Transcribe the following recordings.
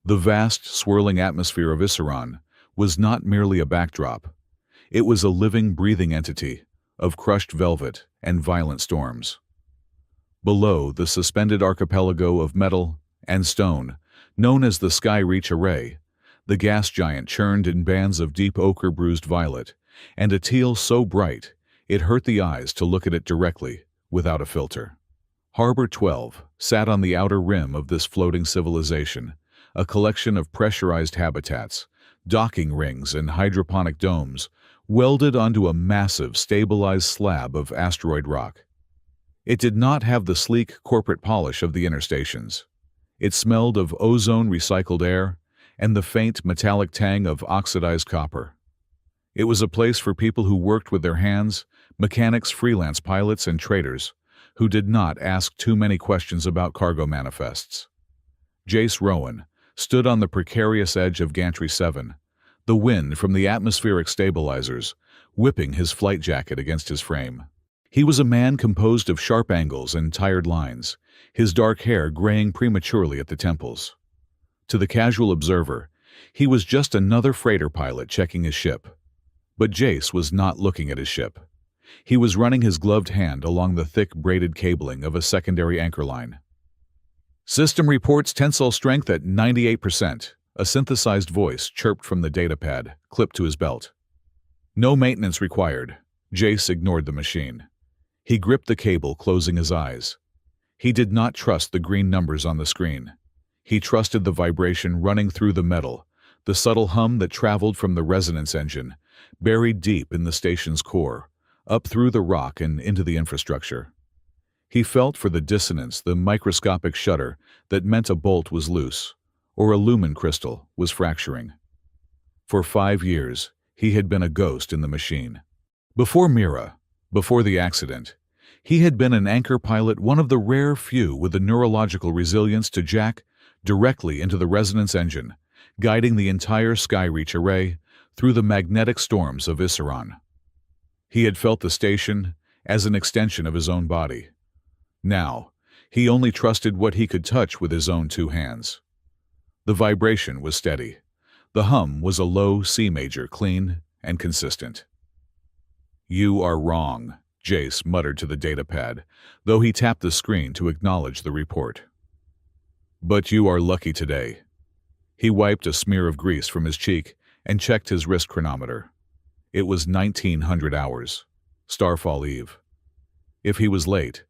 The vast, swirling atmosphere of Isseron was not merely a backdrop. It was a living, breathing entity of crushed velvet and violent storms. Below, the suspended archipelago of metal and stone, known as the Sky Reach Array, the gas giant churned in bands of deep ochre-bruised violet, and a teal so bright it hurt the eyes to look at it directly, without a filter. Harbor 12 sat on the outer rim of this floating civilization, a collection of pressurized habitats, docking rings and hydroponic domes, welded onto a massive, stabilized slab of asteroid rock. It did not have the sleek corporate polish of the inner stations. It smelled of ozone recycled air and the faint metallic tang of oxidized copper. It was a place for people who worked with their hands, mechanics, freelance pilots, and traders, who did not ask too many questions about cargo manifests. Jace Rowan stood on the precarious edge of Gantry 7, the wind from the atmospheric stabilizers whipping his flight jacket against his frame. He was a man composed of sharp angles and tired lines, his dark hair graying prematurely at the temples. To the casual observer, he was just another freighter pilot checking his ship. But Jace was not looking at his ship. He was running his gloved hand along the thick braided cabling of a secondary anchor line. "System reports tensile strength at 98%, a synthesized voice chirped from the datapad, clipped to his belt. "No maintenance required." Jace ignored the machine. He gripped the cable, closing his eyes. He did not trust the green numbers on the screen. He trusted the vibration running through the metal, the subtle hum that traveled from the resonance engine, buried deep in the station's core, up through the rock and into the infrastructure. He felt for the dissonance, the microscopic shudder that meant a bolt was loose, or a lumen crystal was fracturing. For 5 years, he had been a ghost in the machine. Before Mira, before the accident, he had been an anchor pilot, one of the rare few with the neurological resilience to jack directly into the resonance engine, guiding the entire Skyreach array through the magnetic storms of Isseron. He had felt the station as an extension of his own body. Now, he only trusted what he could touch with his own 2 hands. The vibration was steady. The hum was a low C major, clean and consistent. "You are wrong," Jace muttered to the datapad, though he tapped the screen to acknowledge the report. "But you are lucky today." He wiped a smear of grease from his cheek and checked his wrist chronometer. It was 1900 hours, Starfall Eve. If he was late,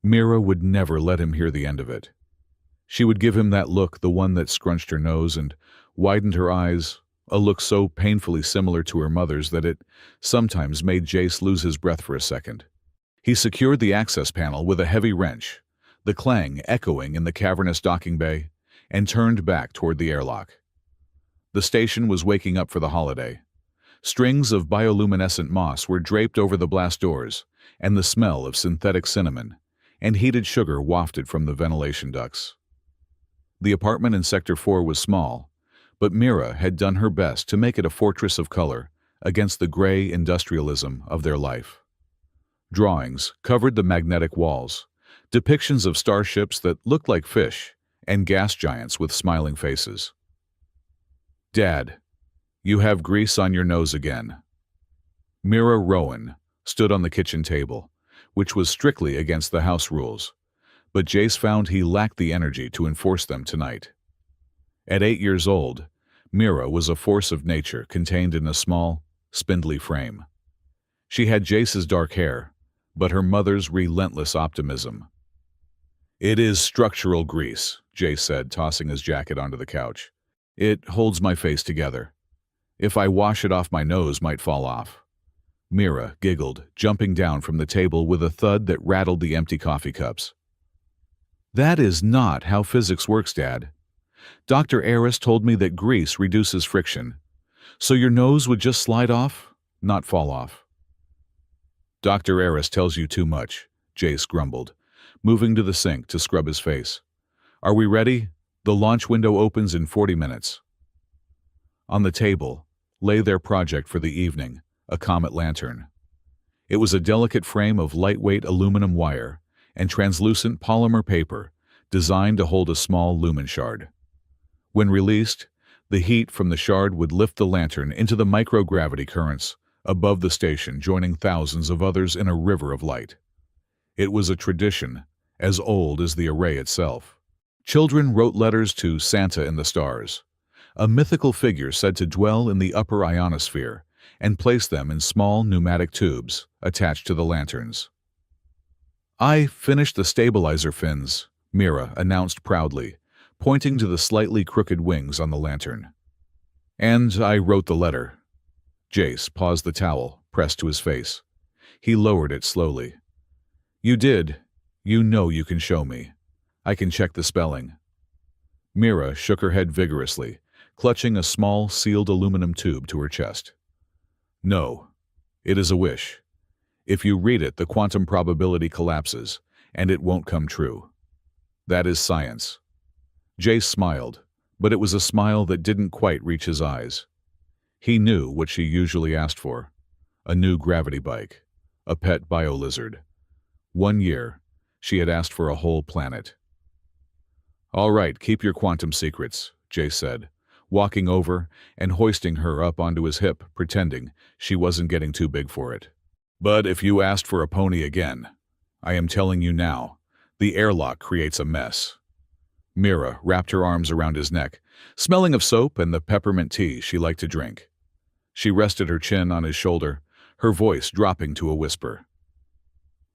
Mira would never let him hear the end of it. She would give him that look, the one that scrunched her nose and widened her eyes, a look so painfully similar to her mother's that it sometimes made Jace lose his breath for a second. He secured the access panel with a heavy wrench, the clang echoing in the cavernous docking bay, and turned back toward the airlock. The station was waking up for the holiday. Strings of bioluminescent moss were draped over the blast doors, and the smell of synthetic cinnamon and heated sugar wafted from the ventilation ducts. The apartment in Sector 4 was small, but Mira had done her best to make it a fortress of color against the gray industrialism of their life. Drawings covered the magnetic walls, depictions of starships that looked like fish and gas giants with smiling faces. "Dad, you have grease on your nose again." Mira Rowan stood on the kitchen table, which was strictly against the house rules, but Jace found he lacked the energy to enforce them tonight. At 8 years old, Mira was a force of nature contained in a small, spindly frame. She had Jace's dark hair, but her mother's relentless optimism. "It is structural grease," Jace said, tossing his jacket onto the couch. "It holds my face together. If I wash it off, my nose might fall off." Mira giggled, jumping down from the table with a thud that rattled the empty coffee cups. "That is not how physics works, Dad. Dr. Aris told me that grease reduces friction, so your nose would just slide off, not fall off." "Dr. Aris tells you too much," Jace grumbled, moving to the sink to scrub his face. "Are we ready? The launch window opens in 40 minutes. On the table lay their project for the evening, a comet lantern. It was a delicate frame of lightweight aluminum wire and translucent polymer paper designed to hold a small lumen shard. When released, the heat from the shard would lift the lantern into the microgravity currents above the station, joining thousands of others in a river of light. It was a tradition as old as the array itself. Children wrote letters to Santa in the stars, a mythical figure said to dwell in the upper ionosphere, and place them in small pneumatic tubes attached to the lanterns. "I finished the stabilizer fins," Mira announced proudly, pointing to the slightly crooked wings on the lantern. "And I wrote the letter." Jace paused the towel, pressed to his face. He lowered it slowly. "You did. You know you can show me. I can check the spelling." Mira shook her head vigorously, clutching a small, sealed aluminum tube to her chest. "No. It is a wish. If you read it, the quantum probability collapses, and it won't come true. That is science." Jace smiled, but it was a smile that didn't quite reach his eyes. He knew what she usually asked for: a new gravity bike, a pet bio-lizard. 1 year, she had asked for a whole planet. "All right, keep your quantum secrets," Jace said, walking over and hoisting her up onto his hip, pretending she wasn't getting too big for it. "But if you asked for a pony again, I am telling you now, the airlock creates a mess." Mira wrapped her arms around his neck, smelling of soap and the peppermint tea she liked to drink. She rested her chin on his shoulder, her voice dropping to a whisper.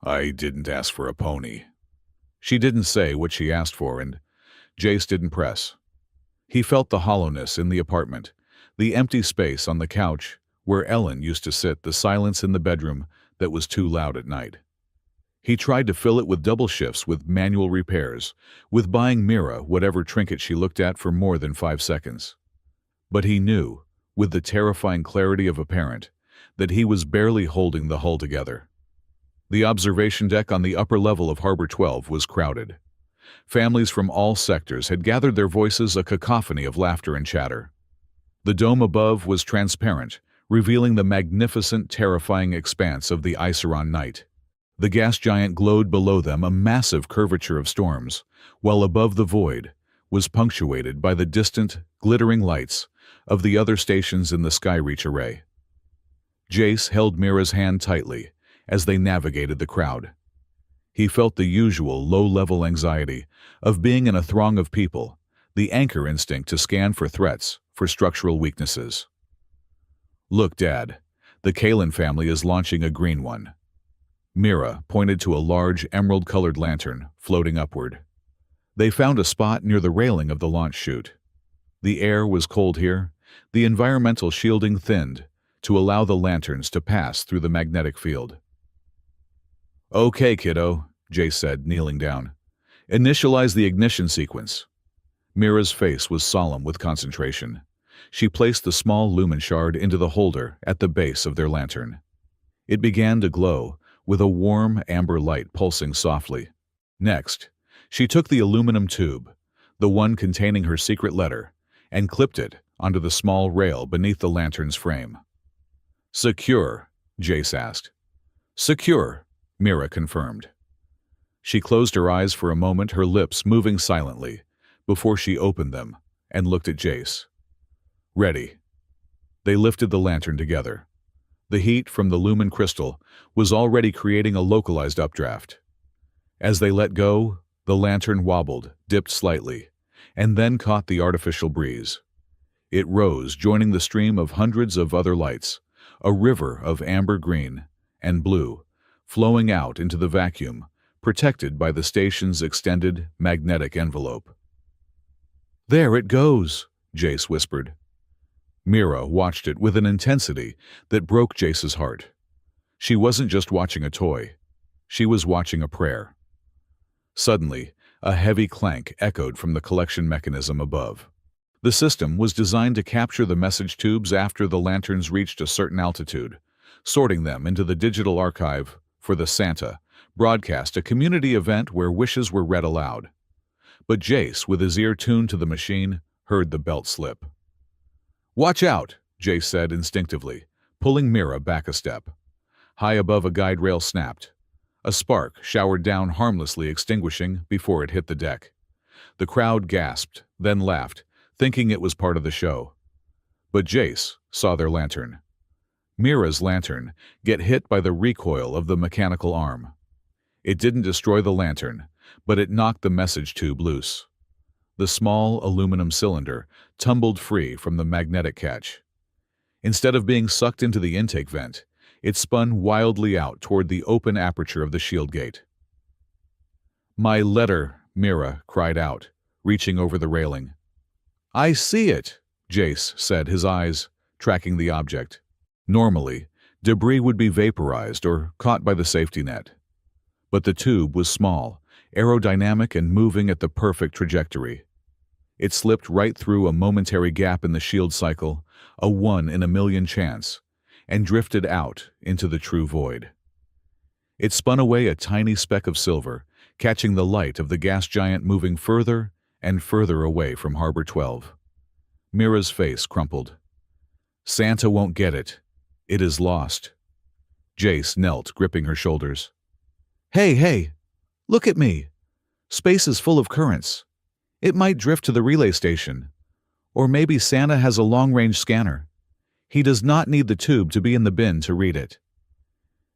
"I didn't ask for a pony." She didn't say what she asked for, and Jace didn't press. He felt the hollowness in the apartment, the empty space on the couch where Ellen used to sit, the silence in the bedroom that was too loud at night. He tried to fill it with double shifts, with manual repairs, with buying Mira whatever trinket she looked at for more than 5 seconds. But he knew, with the terrifying clarity of a parent, that he was barely holding the hull together. The observation deck on the upper level of Harbor 12 was crowded. Families from all sectors had gathered, their voices a cacophony of laughter and chatter. The dome above was transparent, revealing the magnificent, terrifying expanse of the Iceron night. The gas giant glowed below them, a massive curvature of storms, while above the void was punctuated by the distant, glittering lights of the other stations in the Skyreach array. Jace held Mira's hand tightly as they navigated the crowd. He felt the usual low-level anxiety of being in a throng of people, the anchor instinct to scan for threats, for structural weaknesses. "Look, Dad, the Kalen family is launching a green one." Mira pointed to a large emerald-colored lantern floating upward. They found a spot near the railing of the launch chute. The air was cold here, the environmental shielding thinned to allow the lanterns to pass through the magnetic field. "Okay, kiddo," Jace said, kneeling down. "Initialize the ignition sequence." Mira's face was solemn with concentration. She placed the small lumen shard into the holder at the base of their lantern. It began to glow, with a warm amber light pulsing softly. Next, she took the aluminum tube, the one containing her secret letter, and clipped it onto the small rail beneath the lantern's frame. "Secure?" Jace asked. "Secure," Mira confirmed. She closed her eyes for a moment, her lips moving silently, before she opened them and looked at Jace. "Ready." They lifted the lantern together. The heat from the lumen crystal was already creating a localized updraft. As they let go, the lantern wobbled, dipped slightly, and then caught the artificial breeze. It rose, joining the stream of hundreds of other lights, a river of amber green and blue, flowing out into the vacuum, protected by the station's extended magnetic envelope. "There it goes," Jace whispered. Mira watched it with an intensity that broke Jace's heart. She wasn't just watching a toy. She was watching a prayer. Suddenly, a heavy clank echoed from the collection mechanism above. The system was designed to capture the message tubes after the lanterns reached a certain altitude, sorting them into the digital archive for the Santa broadcast, a community event where wishes were read aloud. But Jace, with his ear tuned to the machine, heard the belt slip. "Watch out," Jace said instinctively, pulling Mira back a step. High above, a guide rail snapped. A spark showered down, harmlessly extinguishing before it hit the deck. The crowd gasped, then laughed, thinking it was part of the show. But Jace saw their lantern. Mira's lantern get hit by the recoil of the mechanical arm. It didn't destroy the lantern, but it knocked the message tube loose. The small aluminum cylinder tumbled free from the magnetic catch. Instead of being sucked into the intake vent, it spun wildly out toward the open aperture of the shield gate. "My letter," Mira cried out, reaching over the railing. "I see it," Jace said, his eyes tracking the object. Normally, debris would be vaporized or caught by the safety net. But the tube was small, aerodynamic, and moving at the perfect trajectory. It slipped right through a momentary gap in the shield cycle, a 1 in a million chance, and drifted out into the true void. It spun away a tiny speck of silver, catching the light of the gas giant moving further and further away from Harbor 12. Mira's face crumpled. "Santa won't get it. It is lost." Jace knelt, gripping her shoulders. Hey, look at me. Space is full of currents. It might drift to the relay station. Or maybe Santa has a long-range scanner. He does not need the tube to be in the bin to read it."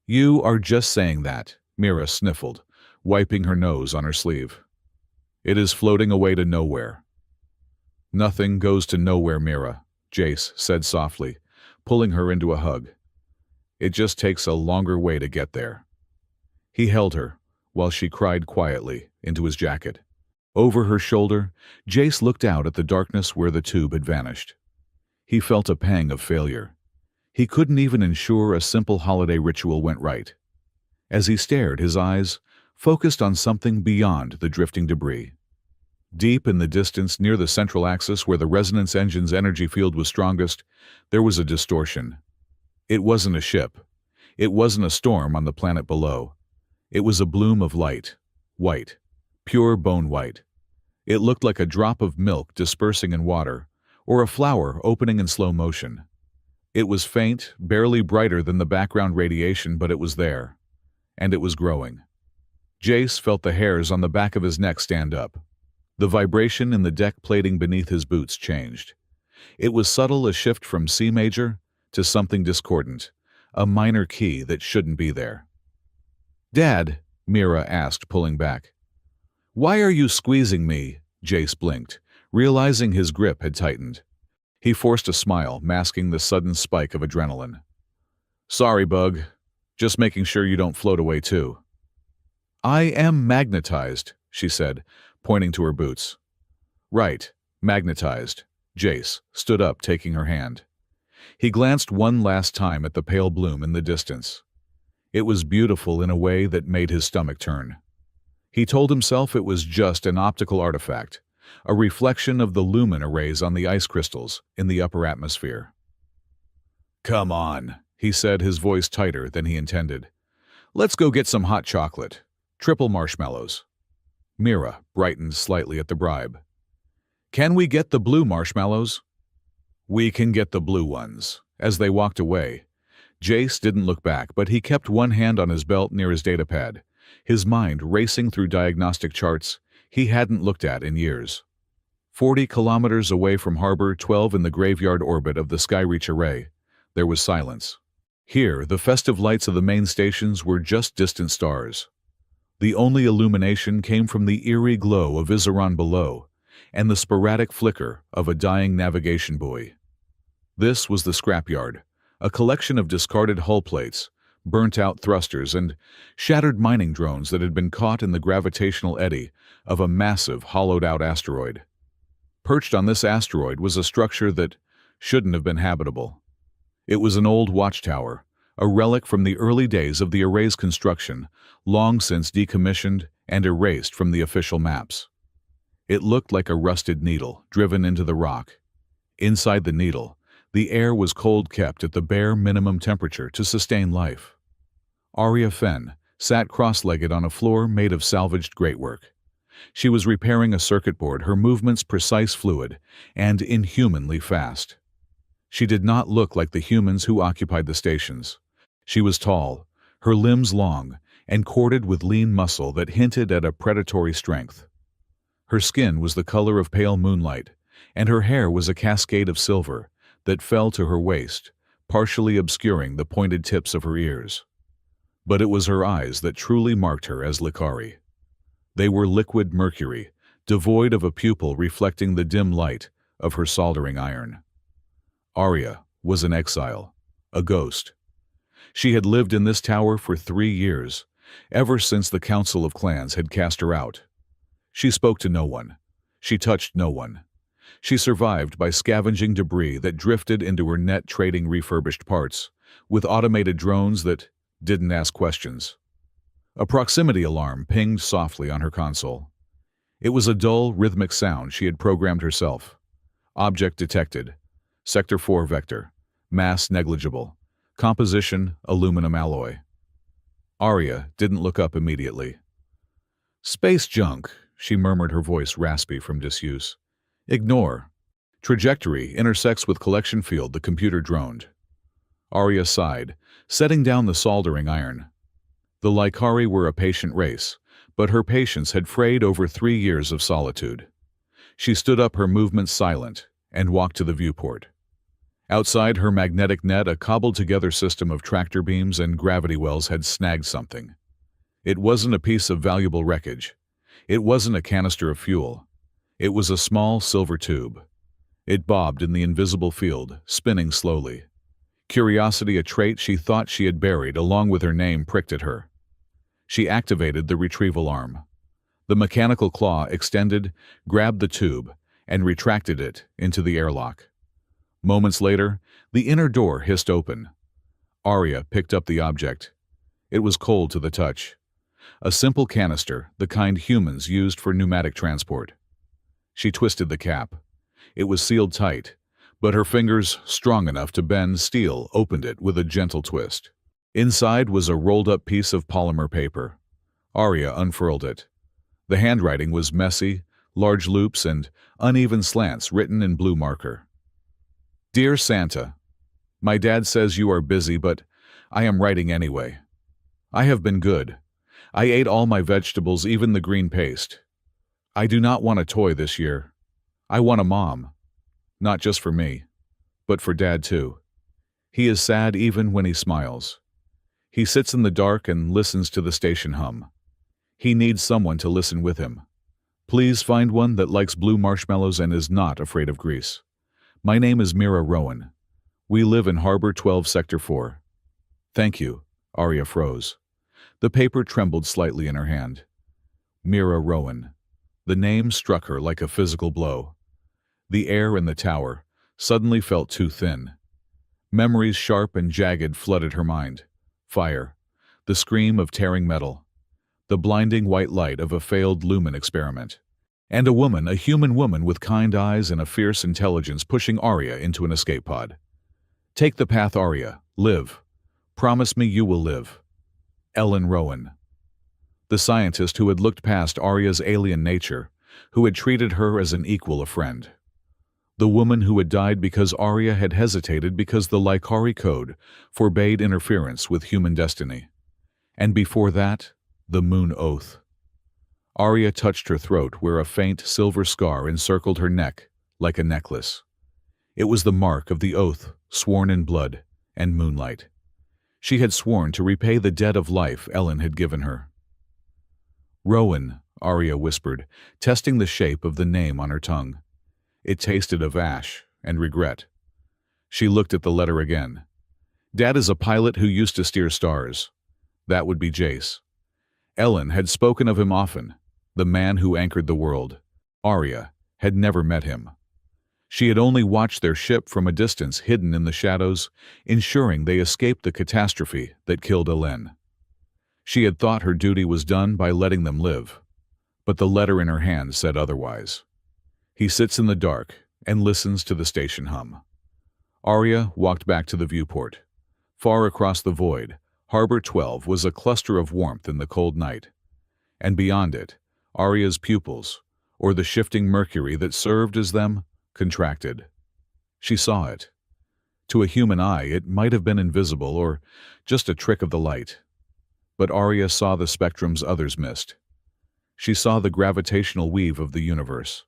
"You are just saying that," Mira sniffled, wiping her nose on her sleeve. "It is floating away to nowhere." "Nothing goes to nowhere, Mira," Jace said softly, pulling her into a hug. "It just takes a longer way to get there." He held her, while she cried quietly, into his jacket. Over her shoulder, Jace looked out at the darkness where the tube had vanished. He felt a pang of failure. He couldn't even ensure a simple holiday ritual went right. As he stared, his eyes focused on something beyond the drifting debris. Deep in the distance, near the central axis where the resonance engine's energy field was strongest, there was a distortion. It wasn't a ship. It wasn't a storm on the planet below. It was a bloom of light, white, pure bone white. It looked like a drop of milk dispersing in water, or a flower opening in slow motion. It was faint, barely brighter than the background radiation, but it was there. And it was growing. Jace felt the hairs on the back of his neck stand up. The vibration in the deck plating beneath his boots changed. It was subtle, a shift from C major to something discordant, a minor key that shouldn't be there. "Dad," Mira asked, pulling back. "Why are you squeezing me?" Jace blinked, realizing his grip had tightened. He forced a smile, masking the sudden spike of adrenaline. "Sorry, Bug. Just making sure you don't float away too." "I am magnetized," she said, pointing to her boots. "Right, magnetized." Jace stood up, taking her hand. He glanced one last time at the pale bloom in the distance. It was beautiful in a way that made his stomach turn. He told himself it was just an optical artifact, a reflection of the lumen arrays on the ice crystals in the upper atmosphere. "Come on," he said, his voice tighter than he intended. "Let's go get some hot chocolate. Triple marshmallows." Mira brightened slightly at the bribe. "Can we get the blue marshmallows?" "We can get the blue ones." As they walked away, Jace didn't look back, but he kept one hand on his belt near his datapad, his mind racing through diagnostic charts he hadn't looked at in years. 40 kilometers away from Harbor 12 in the graveyard orbit of the Skyreach array, there was silence. Here, the festive lights of the main stations were just distant stars. The only illumination came from the eerie glow of Iseron below and the sporadic flicker of a dying navigation buoy. This was the scrapyard, a collection of discarded hull plates, burnt-out thrusters, and shattered mining drones that had been caught in the gravitational eddy of a massive, hollowed-out asteroid. Perched on this asteroid was a structure that shouldn't have been habitable. It was an old watchtower, a relic from the early days of the array's construction, long since decommissioned and erased from the official maps. It looked like a rusted needle driven into the rock. Inside the needle, the air was cold, kept at the bare minimum temperature to sustain life. Aria Fenn sat cross-legged on a floor made of salvaged greatwork. She was repairing a circuit board, her movements precise, fluid, and inhumanly fast. She did not look like the humans who occupied the stations. She was tall, her limbs long, and corded with lean muscle that hinted at a predatory strength. Her skin was the color of pale moonlight, and her hair was a cascade of silver that fell to her waist, partially obscuring the pointed tips of her ears. But it was her eyes that truly marked her as Likari. They were liquid mercury, devoid of a pupil reflecting the dim light of her soldering iron. Arya was an exile, a ghost. She had lived in this tower for 3 years, ever since the Council of Clans had cast her out. She spoke to no one. She touched no one. She survived by scavenging debris that drifted into her net, trading refurbished parts, with automated drones that didn't ask questions. A proximity alarm pinged softly on her console. It was a dull, rhythmic sound she had programmed herself. Object detected. Sector 4 vector. Mass negligible. Composition aluminum alloy. Arya didn't look up immediately. "Space junk," she murmured, her voice raspy from disuse. "Ignore." Trajectory intersects with collection field, the computer droned. Arya sighed, setting down the soldering iron. The Likari were a patient race, but her patience had frayed over 3 years of solitude. She stood up, her movements silent, and walked to the viewport. Outside her magnetic net, a cobbled-together system of tractor beams and gravity wells had snagged something. It wasn't a piece of valuable wreckage. It wasn't a canister of fuel. It was a small silver tube. It bobbed in the invisible field, spinning slowly. Curiosity, a trait she thought she had buried along with her name, pricked at her. She activated the retrieval arm. The mechanical claw extended, grabbed the tube, and retracted it into the airlock. Moments later, the inner door hissed open. Arya picked up the object. It was cold to the touch. A simple canister, the kind humans used for pneumatic transport. She twisted the cap. It was sealed tight, but her fingers, strong enough to bend steel, opened it with a gentle twist. Inside was a rolled-up piece of polymer paper. Arya unfurled it. The handwriting was messy, large loops and uneven slants written in blue marker. "Dear Santa, my dad says you are busy, but I am writing anyway. I have been good. I ate all my vegetables, even the green paste. I do not want a toy this year. I want a mom. Not just for me, but for Dad too. He is sad even when he smiles. He sits in the dark and listens to the station hum. He needs someone to listen with him. Please find one that likes blue marshmallows and is not afraid of grease. My name is Mira Rowan. We live in Harbor 12, Sector 4. Thank you." Arya froze. The paper trembled slightly in her hand. Mira Rowan. The name struck her like a physical blow. The air in the tower suddenly felt too thin. Memories sharp and jagged flooded her mind. Fire. The scream of tearing metal. The blinding white light of a failed lumen experiment. And a woman, a human woman with kind eyes and a fierce intelligence, pushing Arya into an escape pod. "Take the path, Arya. Live. Promise me you will live." Ellen Rowan. The scientist who had looked past Arya's alien nature, who had treated her as an equal, a friend. The woman who had died because Arya had hesitated because the Likari code forbade interference with human destiny. And before that, the Moon Oath. Arya touched her throat where a faint silver scar encircled her neck like a necklace. It was the mark of the oath, sworn in blood and moonlight. She had sworn to repay the debt of life Ellen had given her. "Rowan," Arya whispered, testing the shape of the name on her tongue. It tasted of ash and regret. She looked at the letter again. Dad is a pilot who used to steer stars. That would be Jace. Ellen had spoken of him often, the man who anchored the world. Arya had never met him. She had only watched their ship from a distance, hidden in the shadows, ensuring they escaped the catastrophe that killed Ellen. She had thought her duty was done by letting them live, but the letter in her hand said otherwise. He sits in the dark and listens to the station hum. Arya walked back to the viewport. Far across the void, Harbor 12 was a cluster of warmth in the cold night. And beyond it, Arya's pupils, or the shifting mercury that served as them, contracted. She saw it. To a human eye, it might have been invisible or just a trick of the light. But Arya saw the spectrums others missed. She saw the gravitational weave of the universe.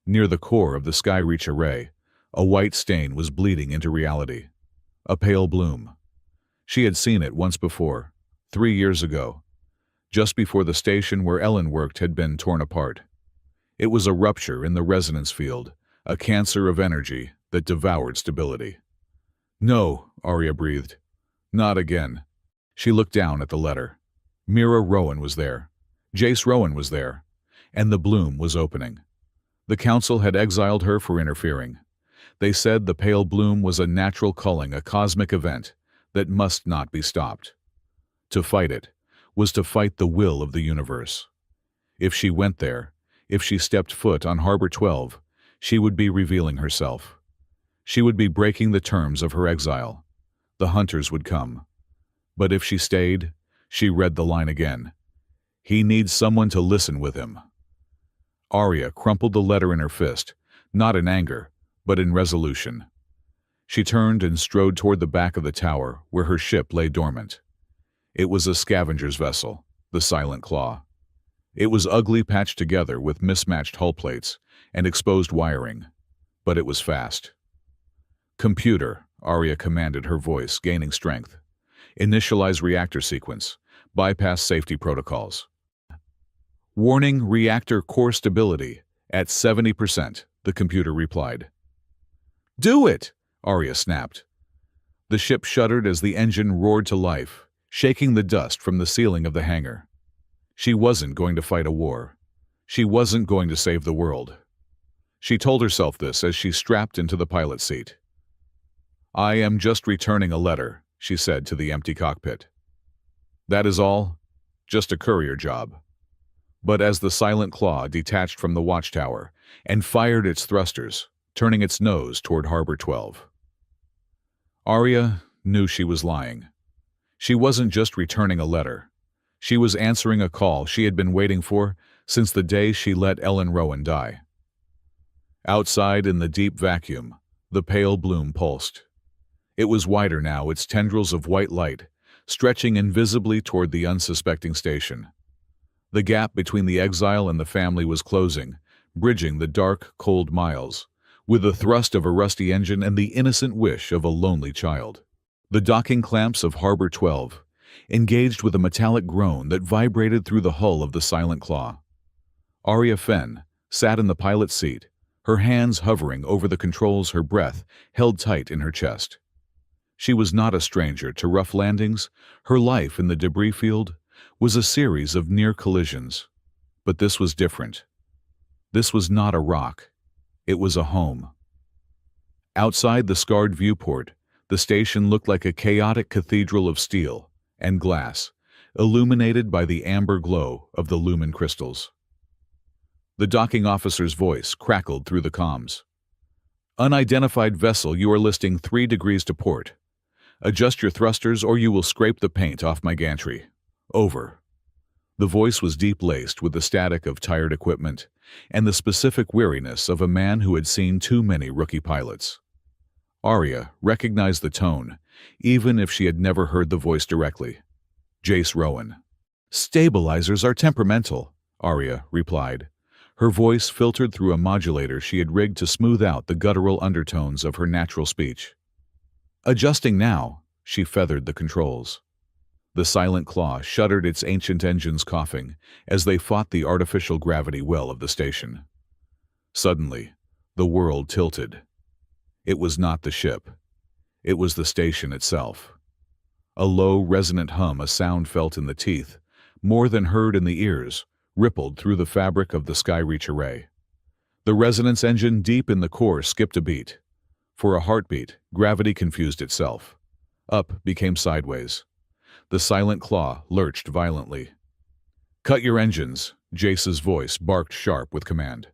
Near the core of the Sky-Reach array, a white stain was bleeding into reality. A pale bloom. She had seen it once before, 3 years ago, just before the station where Ellen worked had been torn apart. It was a rupture in the resonance field, a cancer of energy that devoured stability. "No," Arya breathed. "Not again." She looked down at the letter. Mira Rowan was there. Jace Rowan was there. And the bloom was opening. The council had exiled her for interfering. They said the pale bloom was a natural culling, a cosmic event that must not be stopped. To fight it was to fight the will of the universe. If she went there, if she stepped foot on Harbor 12, she would be revealing herself. She would be breaking the terms of her exile. The hunters would come. But if she stayed, she read the line again. He needs someone to listen with him. Arya crumpled the letter in her fist, not in anger, but in resolution. She turned and strode toward the back of the tower where her ship lay dormant. It was a scavenger's vessel, the Silent Claw. It was ugly, patched together with mismatched hull plates and exposed wiring, but it was fast. "Computer," Arya commanded, her voice gaining strength. "Initialize reactor sequence. Bypass safety protocols." "Warning, reactor core stability at 70%, the computer replied. "Do it!" Arya snapped. The ship shuddered as the engine roared to life, shaking the dust from the ceiling of the hangar. She wasn't going to fight a war. She wasn't going to save the world. She told herself this as she strapped into the pilot seat. "I am just returning a letter," she said to the empty cockpit. "That is all? Just a courier job." But as the Silent Claw detached from the watchtower and fired its thrusters, turning its nose toward Harbor 12, Arya knew she was lying. She wasn't just returning a letter. She was answering a call she had been waiting for since the day she let Ellen Rowan die. Outside in the deep vacuum, the pale bloom pulsed. It was wider now, its tendrils of white light stretching invisibly toward the unsuspecting station. The gap between the exile and the family was closing, bridging the dark, cold miles, with the thrust of a rusty engine and the innocent wish of a lonely child. The docking clamps of Harbor 12 engaged with a metallic groan that vibrated through the hull of the Silent Claw. Arya Fenn sat in the pilot's seat, her hands hovering over the controls, her breath held tight in her chest. She was not a stranger to rough landings. Her life in the debris field was a series of near collisions. But this was different. This was not a rock. It was a home. Outside the scarred viewport, the station looked like a chaotic cathedral of steel and glass, illuminated by the amber glow of the lumen crystals. The docking officer's voice crackled through the comms. "Unidentified vessel, you are listing 3 degrees to port. Adjust your thrusters or you will scrape the paint off my gantry. Over." The voice was deep-laced with the static of tired equipment and the specific weariness of a man who had seen too many rookie pilots. Arya recognized the tone, even if she had never heard the voice directly. Jace Rowan. "Stabilizers are temperamental," Arya replied. Her voice filtered through a modulator she had rigged to smooth out the guttural undertones of her natural speech. "Adjusting now," she feathered the controls. The Silent Claw shuddered, its ancient engines coughing as they fought the artificial gravity well of the station. Suddenly, the world tilted. It was not the ship. It was the station itself. A low, resonant hum, a sound felt in the teeth, more than heard in the ears, rippled through the fabric of the Sky-Reach array. The resonance engine deep in the core skipped a beat. For a heartbeat, gravity confused itself. Up became sideways. The Silent Claw lurched violently. "Cut your engines," Jace's voice barked sharp with command.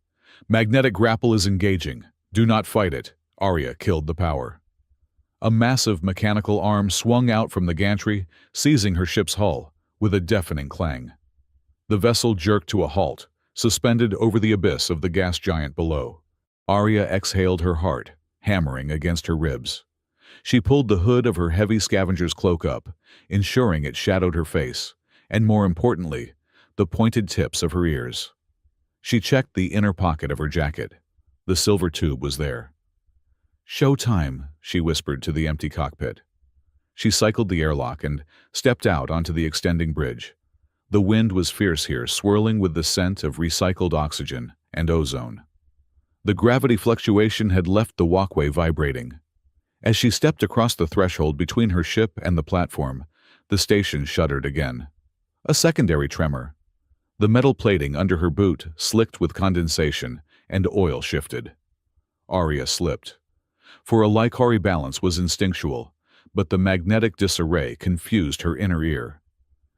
"Magnetic grapple is engaging. Do not fight it." Arya killed the power. A massive mechanical arm swung out from the gantry, seizing her ship's hull, with a deafening clang. The vessel jerked to a halt, suspended over the abyss of the gas giant below. Arya exhaled, her heart hammering against her ribs. She pulled the hood of her heavy scavenger's cloak up, ensuring it shadowed her face, and more importantly, the pointed tips of her ears. She checked the inner pocket of her jacket. The silver tube was there. "Show time," she whispered to the empty cockpit. She cycled the airlock and stepped out onto the extending bridge. The wind was fierce here, swirling with the scent of recycled oxygen and ozone. The gravity fluctuation had left the walkway vibrating. As she stepped across the threshold between her ship and the platform, the station shuddered again. A secondary tremor. The metal plating under her boot slicked with condensation, and oil shifted. Arya slipped. For a Lycari balance was instinctual, but the magnetic disarray confused her inner ear.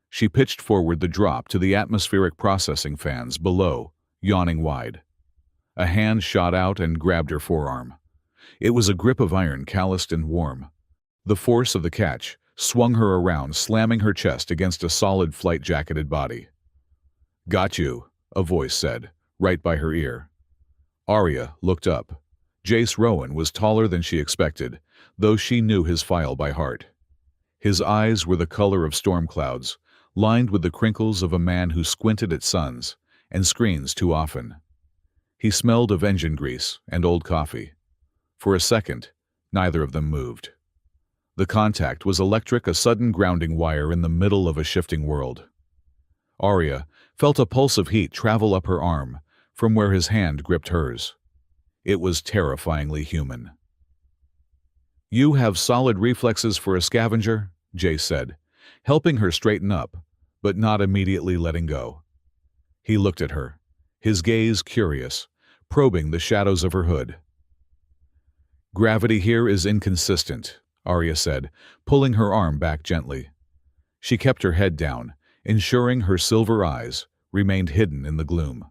She pitched forward the drop to the atmospheric processing fans below, yawning wide. A hand shot out and grabbed her forearm. It was a grip of iron, calloused and warm. The force of the catch swung her around, slamming her chest against a solid flight-jacketed body. "Got you," a voice said, right by her ear. Arya looked up. Jace Rowan was taller than she expected, though she knew his file by heart. His eyes were the color of storm clouds, lined with the crinkles of a man who squinted at suns and screens too often. He smelled of engine grease and old coffee. For a second, neither of them moved. The contact was electric, a sudden grounding wire in the middle of a shifting world. Arya felt a pulse of heat travel up her arm from where his hand gripped hers. It was terrifyingly human. "You have solid reflexes for a scavenger," Jace said, helping her straighten up, but not immediately letting go. He looked at her, his gaze curious, probing the shadows of her hood. "Gravity here is inconsistent," Arya said, pulling her arm back gently. She kept her head down, ensuring her silver eyes remained hidden in the gloom.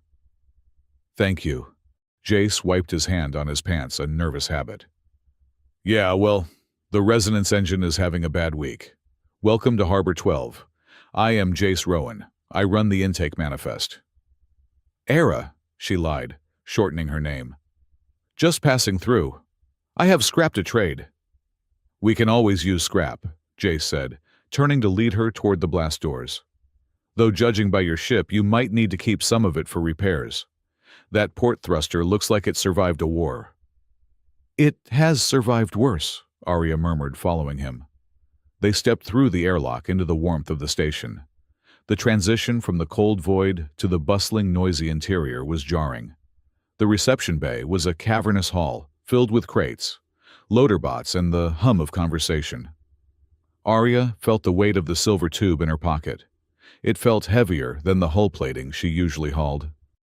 "Thank you." Jace wiped his hand on his pants, a nervous habit. "Yeah, well, the resonance engine is having a bad week. Welcome to Harbor 12. I am Jace Rowan. I run the intake manifest." "Era," she lied, shortening her name. "Just passing through. I have scrap to trade." "We can always use scrap," Jace said, turning to lead her toward the blast doors. "Though judging by your ship, you might need to keep some of it for repairs. That port thruster looks like it survived a war." "It has survived worse," Arya murmured, following him. They stepped through the airlock into the warmth of the station. The transition from the cold void to the bustling, noisy interior was jarring. The reception bay was a cavernous hall, filled with crates, loader bots, and the hum of conversation. Arya felt the weight of the silver tube in her pocket. It felt heavier than the hull plating she usually hauled.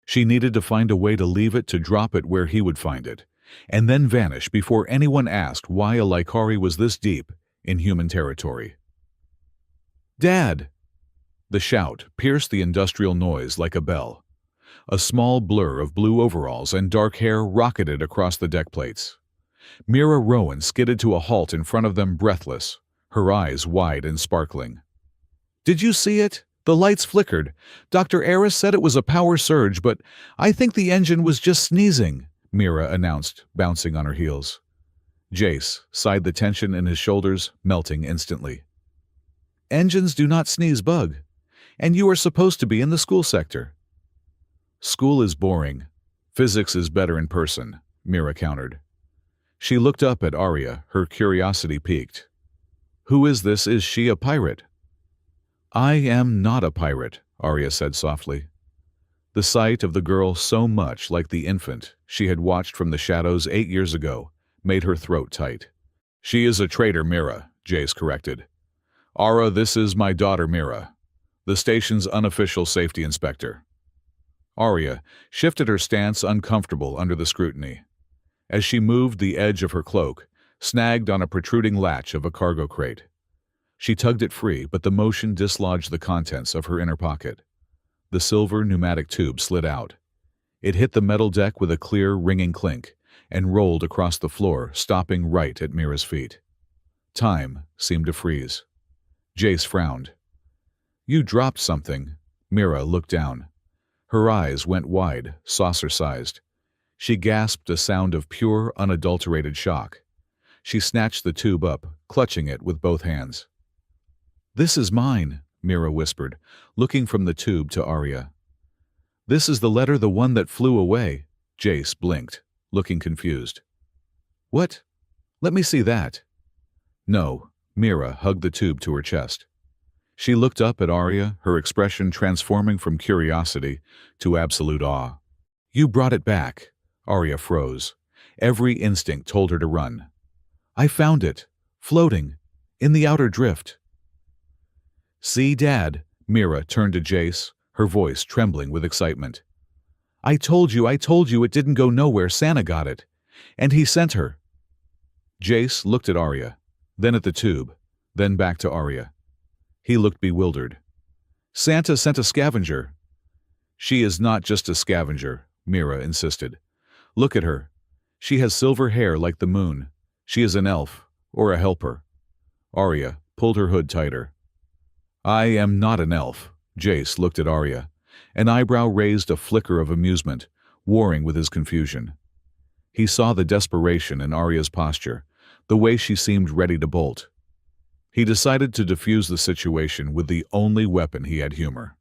She needed to find a way to leave it, to drop it where he would find it, and then vanish before anyone asked why a Lycari was this deep in human territory. "Dad!" The shout pierced the industrial noise like a bell. A small blur of blue overalls and dark hair rocketed across the deck plates. Mira Rowan skidded to a halt in front of them, breathless, her eyes wide and sparkling. "Did you see it? The lights flickered. Dr. Aris said it was a power surge, but I think the engine was just sneezing," Mira announced, bouncing on her heels. Jace sighed, the tension in his shoulders melting instantly. "Engines do not sneeze, bug. And you are supposed to be in the school sector." "School is boring. Physics is better in person," Mira countered. She looked up at Arya, her curiosity piqued. "Who is this? Is she a pirate?" "I am not a pirate," Arya said softly. The sight of the girl, so much like the infant she had watched from the shadows 8 years ago, made her throat tight. "She is a traitor, Mira," Jace corrected. "Ara, this is my daughter Mira, the station's unofficial safety inspector." Arya shifted her stance, uncomfortable under the scrutiny. As she moved, the edge of her cloak snagged on a protruding latch of a cargo crate. She tugged it free, but the motion dislodged the contents of her inner pocket. The silver pneumatic tube slid out. It hit the metal deck with a clear, ringing clink and rolled across the floor, stopping right at Mira's feet. Time seemed to freeze. Jace frowned. "You dropped something." Mira looked down. Her eyes went wide, saucer-sized. She gasped a sound of pure, unadulterated shock. She snatched the tube up, clutching it with both hands. "This is mine," Mira whispered, looking from the tube to Arya. "This is the letter, the one that flew away." Jace blinked. looking confused. What? Let me see that. No, Mira hugged the tube to her chest. She looked up at Arya, her expression transforming from curiosity to absolute awe. You brought it back. Arya froze. Every instinct told her to run. I found it, floating, in the outer drift. See, Dad, Mira turned to Jace, her voice trembling with excitement. I told you it didn't go nowhere. Santa got it. And he sent her. Jace looked at Arya, then at the tube, then back to Arya. He looked bewildered. Santa sent a scavenger. She is not just a scavenger, Mira insisted. Look at her. She has silver hair like the moon. She is an elf, or a helper. Arya pulled her hood tighter. I am not an elf. Jace looked at Arya. An eyebrow raised a flicker of amusement, warring with his confusion. He saw the desperation in Arya's posture, the way she seemed ready to bolt. He decided to defuse the situation with the only weapon he had: humor.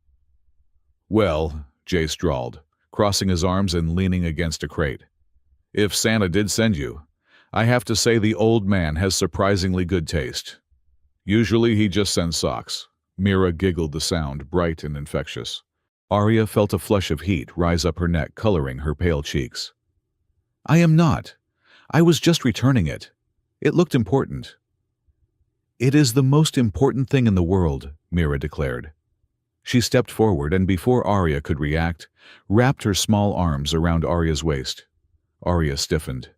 Well, Jace drawled, crossing his arms and leaning against a crate. If Santa did send you, I have to say the old man has surprisingly good taste. Usually he just sends socks. Mira giggled, the sound bright and infectious. Arya felt a flush of heat rise up her neck, coloring her pale cheeks. I am not. I was just returning it. It looked important. It is the most important thing in the world, Mira declared. She stepped forward and, before Arya could react, wrapped her small arms around Arya's waist. Arya stiffened.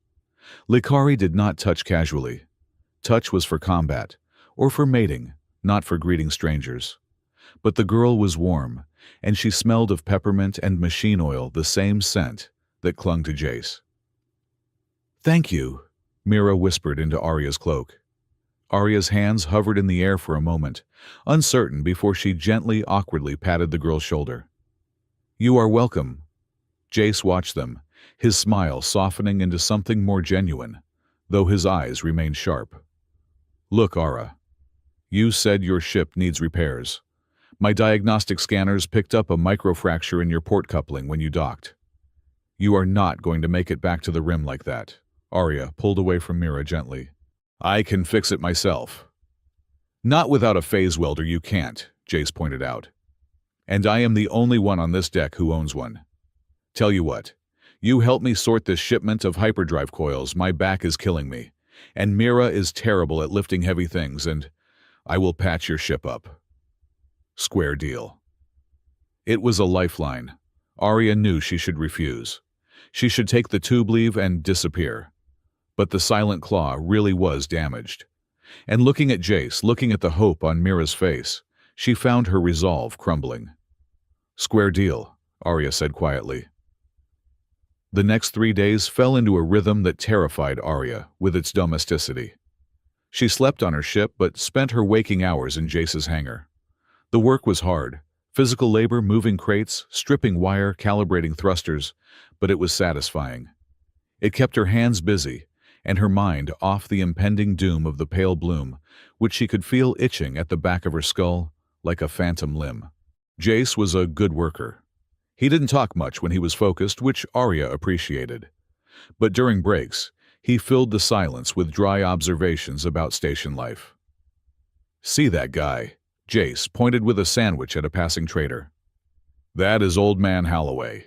Likari did not touch casually. Touch was for combat, or for mating, not for greeting strangers. But the girl was warm, and she smelled of peppermint and machine oil, the same scent that clung to Jace. Thank you, Mira whispered into Arya's cloak. Arya's hands hovered in the air for a moment, uncertain, before she gently, awkwardly patted the girl's shoulder. You are welcome. Jace watched them, his smile softening into something more genuine, though his eyes remained sharp. Look, Ara. You said your ship needs repairs. My diagnostic scanners picked up a microfracture in your port coupling when you docked. You are not going to make it back to the rim like that. Arya pulled away from Mira gently. I can fix it myself. Not without a phase welder, you can't, Jace pointed out. And I am the only one on this deck who owns one. Tell you what, you help me sort this shipment of hyperdrive coils. My back is killing me, and Mira is terrible at lifting heavy things, and I will patch your ship up. Square deal. It was a lifeline. Arya knew she should refuse. She should take the tube leave and disappear. But the silent claw really was damaged. And looking at Jace, looking at the hope on Mira's face, she found her resolve crumbling. Square deal, Arya said quietly. The next 3 days fell into a rhythm that terrified Arya with its domesticity. She slept on her ship, but spent her waking hours in Jace's hangar. The work was hard, physical labor, moving crates, stripping wire, calibrating thrusters, but it was satisfying. It kept her hands busy, and her mind off the impending doom of the pale bloom, which she could feel itching at the back of her skull like a phantom limb. Jace was a good worker. He didn't talk much when he was focused, which Arya appreciated. But during breaks, he filled the silence with dry observations about station life. See that guy? Jace pointed with a sandwich at a passing trader. That is Old Man Holloway.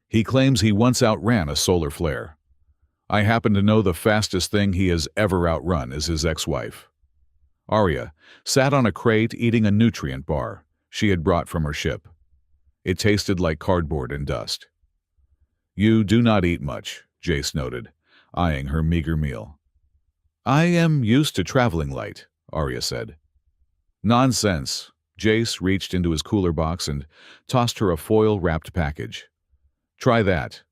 He claims he once outran a solar flare. I happen to know the fastest thing he has ever outrun is his ex-wife. Arya sat on a crate eating a nutrient bar she had brought from her ship. It tasted like cardboard and dust. You do not eat much, Jace noted, eyeing her meager meal. I am used to traveling light, Arya said. Nonsense. Jace reached into his cooler box and tossed her a foil-wrapped package. Try that.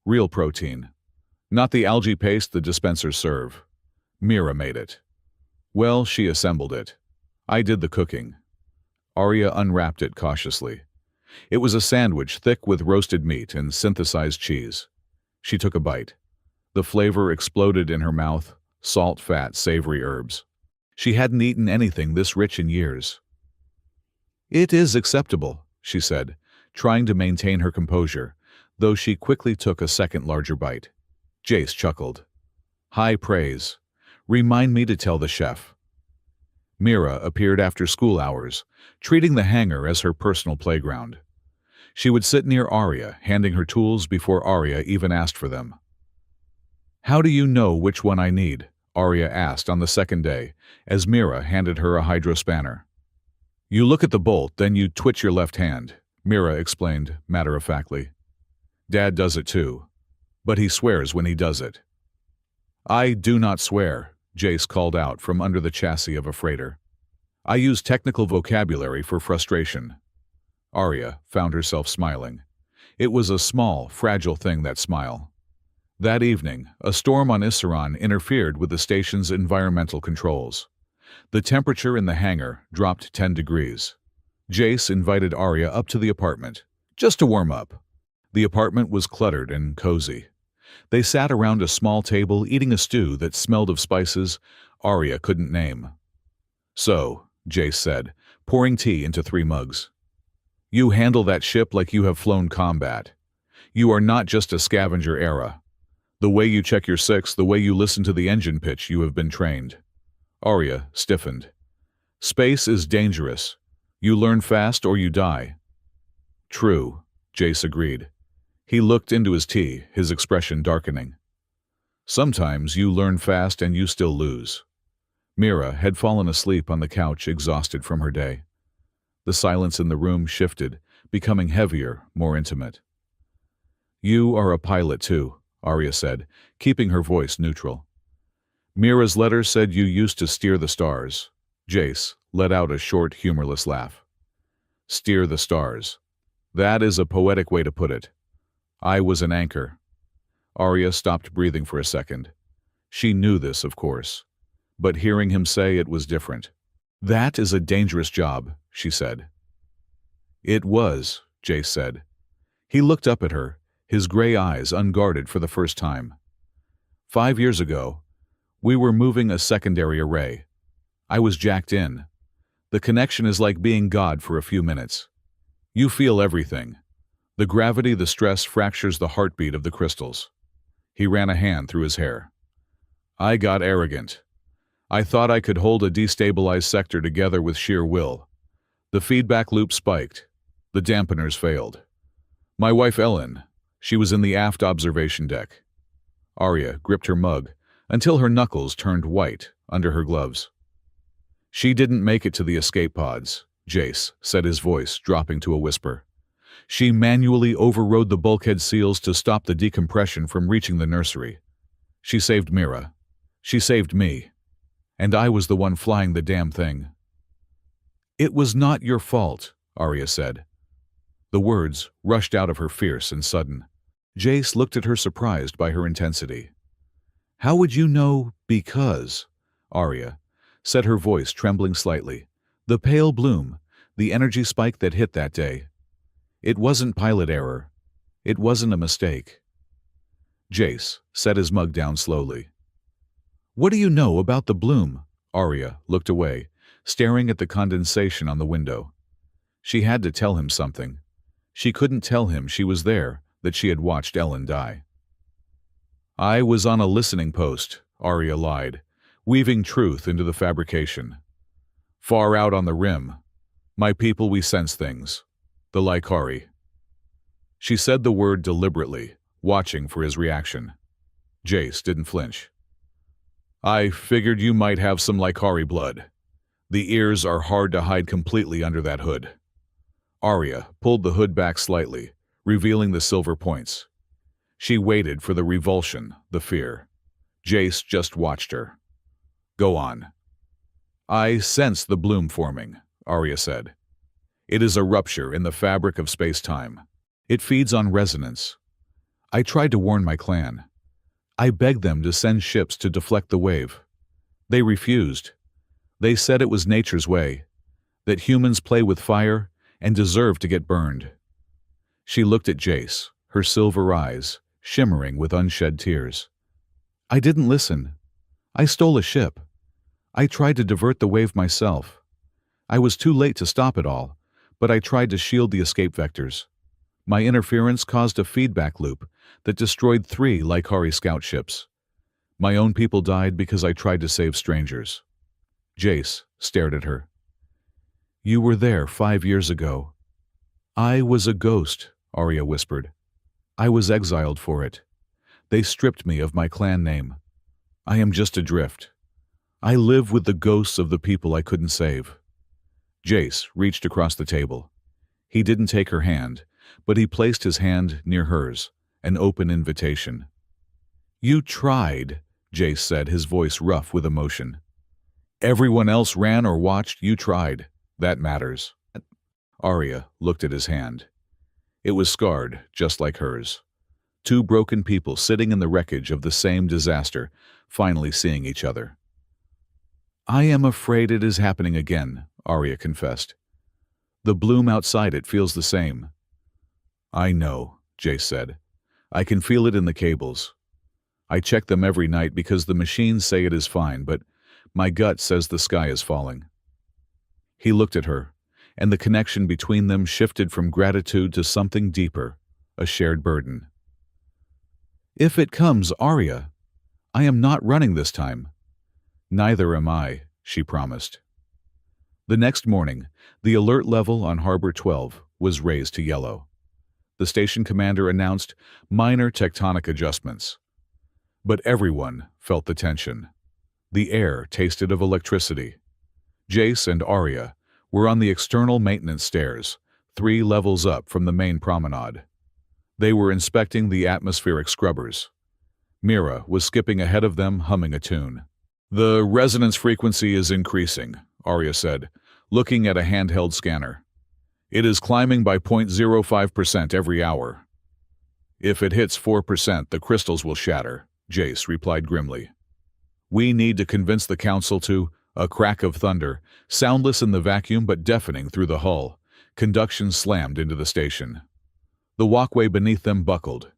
Real protein. Not the algae paste the dispensers serve. Mira made it. Well, she assembled it. I did the cooking. Arya unwrapped it cautiously. It was a sandwich thick with roasted meat and synthesized cheese. She took a bite. The flavor exploded in her mouth, salt, fat, savory herbs. She hadn't eaten anything this rich in years. It is acceptable, she said, trying to maintain her composure, though she quickly took a second larger bite. Jace chuckled. High praise. Remind me to tell the chef. Mira appeared after school hours, treating the hangar as her personal playground. She would sit near Arya, handing her tools before Arya even asked for them. How do you know which one I need? Arya asked on the second day, as Mira handed her a hydro spanner. You look at the bolt, then you twitch your left hand, Mira explained matter-of-factly. Dad does it too, but he swears when he does it. I do not swear, Jace called out from under the chassis of a freighter. I use technical vocabulary for frustration. Arya found herself smiling. It was a small, fragile thing, that smile. That evening, a storm on Issaran interfered with the station's environmental controls. The temperature in the hangar dropped 10 degrees. Jace invited Arya up to the apartment, just to warm up. The apartment was cluttered and cozy. They sat around a small table eating a stew that smelled of spices Arya couldn't name. So, Jace said, pouring tea into 3 mugs. You handle that ship like you have flown combat. You are not just a scavenger era. The way you check your six, the way you listen to the engine pitch, you have been trained. Arya stiffened. Space is dangerous. You learn fast or you die. True, Jace agreed. He looked into his tea, his expression darkening. Sometimes you learn fast and you still lose. Mira had fallen asleep on the couch, exhausted from her day. The silence in the room shifted, becoming heavier, more intimate. You are a pilot too, Arya said, keeping her voice neutral. Mira's letter said you used to steer the stars. Jace let out a short, humorless laugh. Steer the stars. That is a poetic way to put it. I was an anchor. Arya stopped breathing for a second. She knew this, of course, but hearing him say it was different. That is a dangerous job, she said. It was, Jace said. He looked up at her, his gray eyes unguarded for the first time. 5 years ago, we were moving a secondary array. I was jacked in. The connection is like being God for a few minutes. You feel everything. The gravity, the stress fractures the heartbeat of the crystals. He ran a hand through his hair. I got arrogant. I thought I could hold a destabilized sector together with sheer will. The feedback loop spiked. The dampeners failed. My wife Ellen, she was in the aft observation deck. Arya gripped her mug until her knuckles turned white under her gloves. She didn't make it to the escape pods, Jace said, his voice dropping to a whisper. She manually overrode the bulkhead seals to stop the decompression from reaching the nursery. She saved Mira. She saved me. And I was the one flying the damn thing. It was not your fault, Arya said. The words rushed out of her fierce and sudden. Jace looked at her, surprised by her intensity. How would you know because? Arya said, her voice trembling slightly. The pale bloom, the energy spike that hit that day. It wasn't pilot error. It wasn't a mistake. Jace set his mug down slowly. What do you know about the bloom? Arya looked away, staring at the condensation on the window. She had to tell him something. She couldn't tell him she was there, that she had watched Ellen die. I was on a listening post, Arya lied, weaving truth into the fabrication. Far out on the rim. My people, we sense things. The Lycari. She said the word deliberately, watching for his reaction. Jace didn't flinch. I figured you might have some Lycari blood. The ears are hard to hide completely under that hood. Arya pulled the hood back slightly, revealing the silver points. She waited for the revulsion, the fear. Jace just watched her. Go on. I sense the bloom forming, Arya said. It is a rupture in the fabric of space-time. It feeds on resonance. I tried to warn my clan. I begged them to send ships to deflect the wave. They refused. They said it was nature's way, that humans play with fire and deserve to get burned. She looked at Jace, her silver eyes shimmering with unshed tears. I didn't listen. I stole a ship. I tried to divert the wave myself. I was too late to stop it all, but I tried to shield the escape vectors. My interference caused a feedback loop that destroyed 3 Lycari scout ships. My own people died because I tried to save strangers. Jace stared at her. You were there 5 years ago. I was a ghost, Arya whispered. I was exiled for it. They stripped me of my clan name. I am just adrift. I live with the ghosts of the people I couldn't save. Jace reached across the table. He didn't take her hand, but he placed his hand near hers, an open invitation. You tried, Jace said, his voice rough with emotion. Everyone else ran or watched, you tried. That matters. Arya looked at his hand. It was scarred, just like hers. 2 broken people sitting in the wreckage of the same disaster, finally seeing each other. I am afraid it is happening again, Arya confessed. The bloom outside it feels the same. I know, Jace said. I can feel it in the cables. I check them every night because the machines say it is fine, but my gut says the sky is falling. He looked at her, and the connection between them shifted from gratitude to something deeper, a shared burden. If it comes, Arya, I am not running this time. Neither am I, she promised. The next morning, the alert level on Harbor 12 was raised to yellow. The station commander announced minor tectonic adjustments. But everyone felt the tension. The air tasted of electricity. Jace and Arya were on the external maintenance stairs, 3 levels up from the main promenade. They were inspecting the atmospheric scrubbers. Mira was skipping ahead of them, humming a tune. The resonance frequency is increasing, Arya said, looking at a handheld scanner. It is climbing by 0.05% every hour. If it hits 4%, the crystals will shatter, Jace replied grimly. We need to convince the council to, a crack of thunder, soundless in the vacuum but deafening through the hull. Conduction slammed into the station. The walkway beneath them buckled.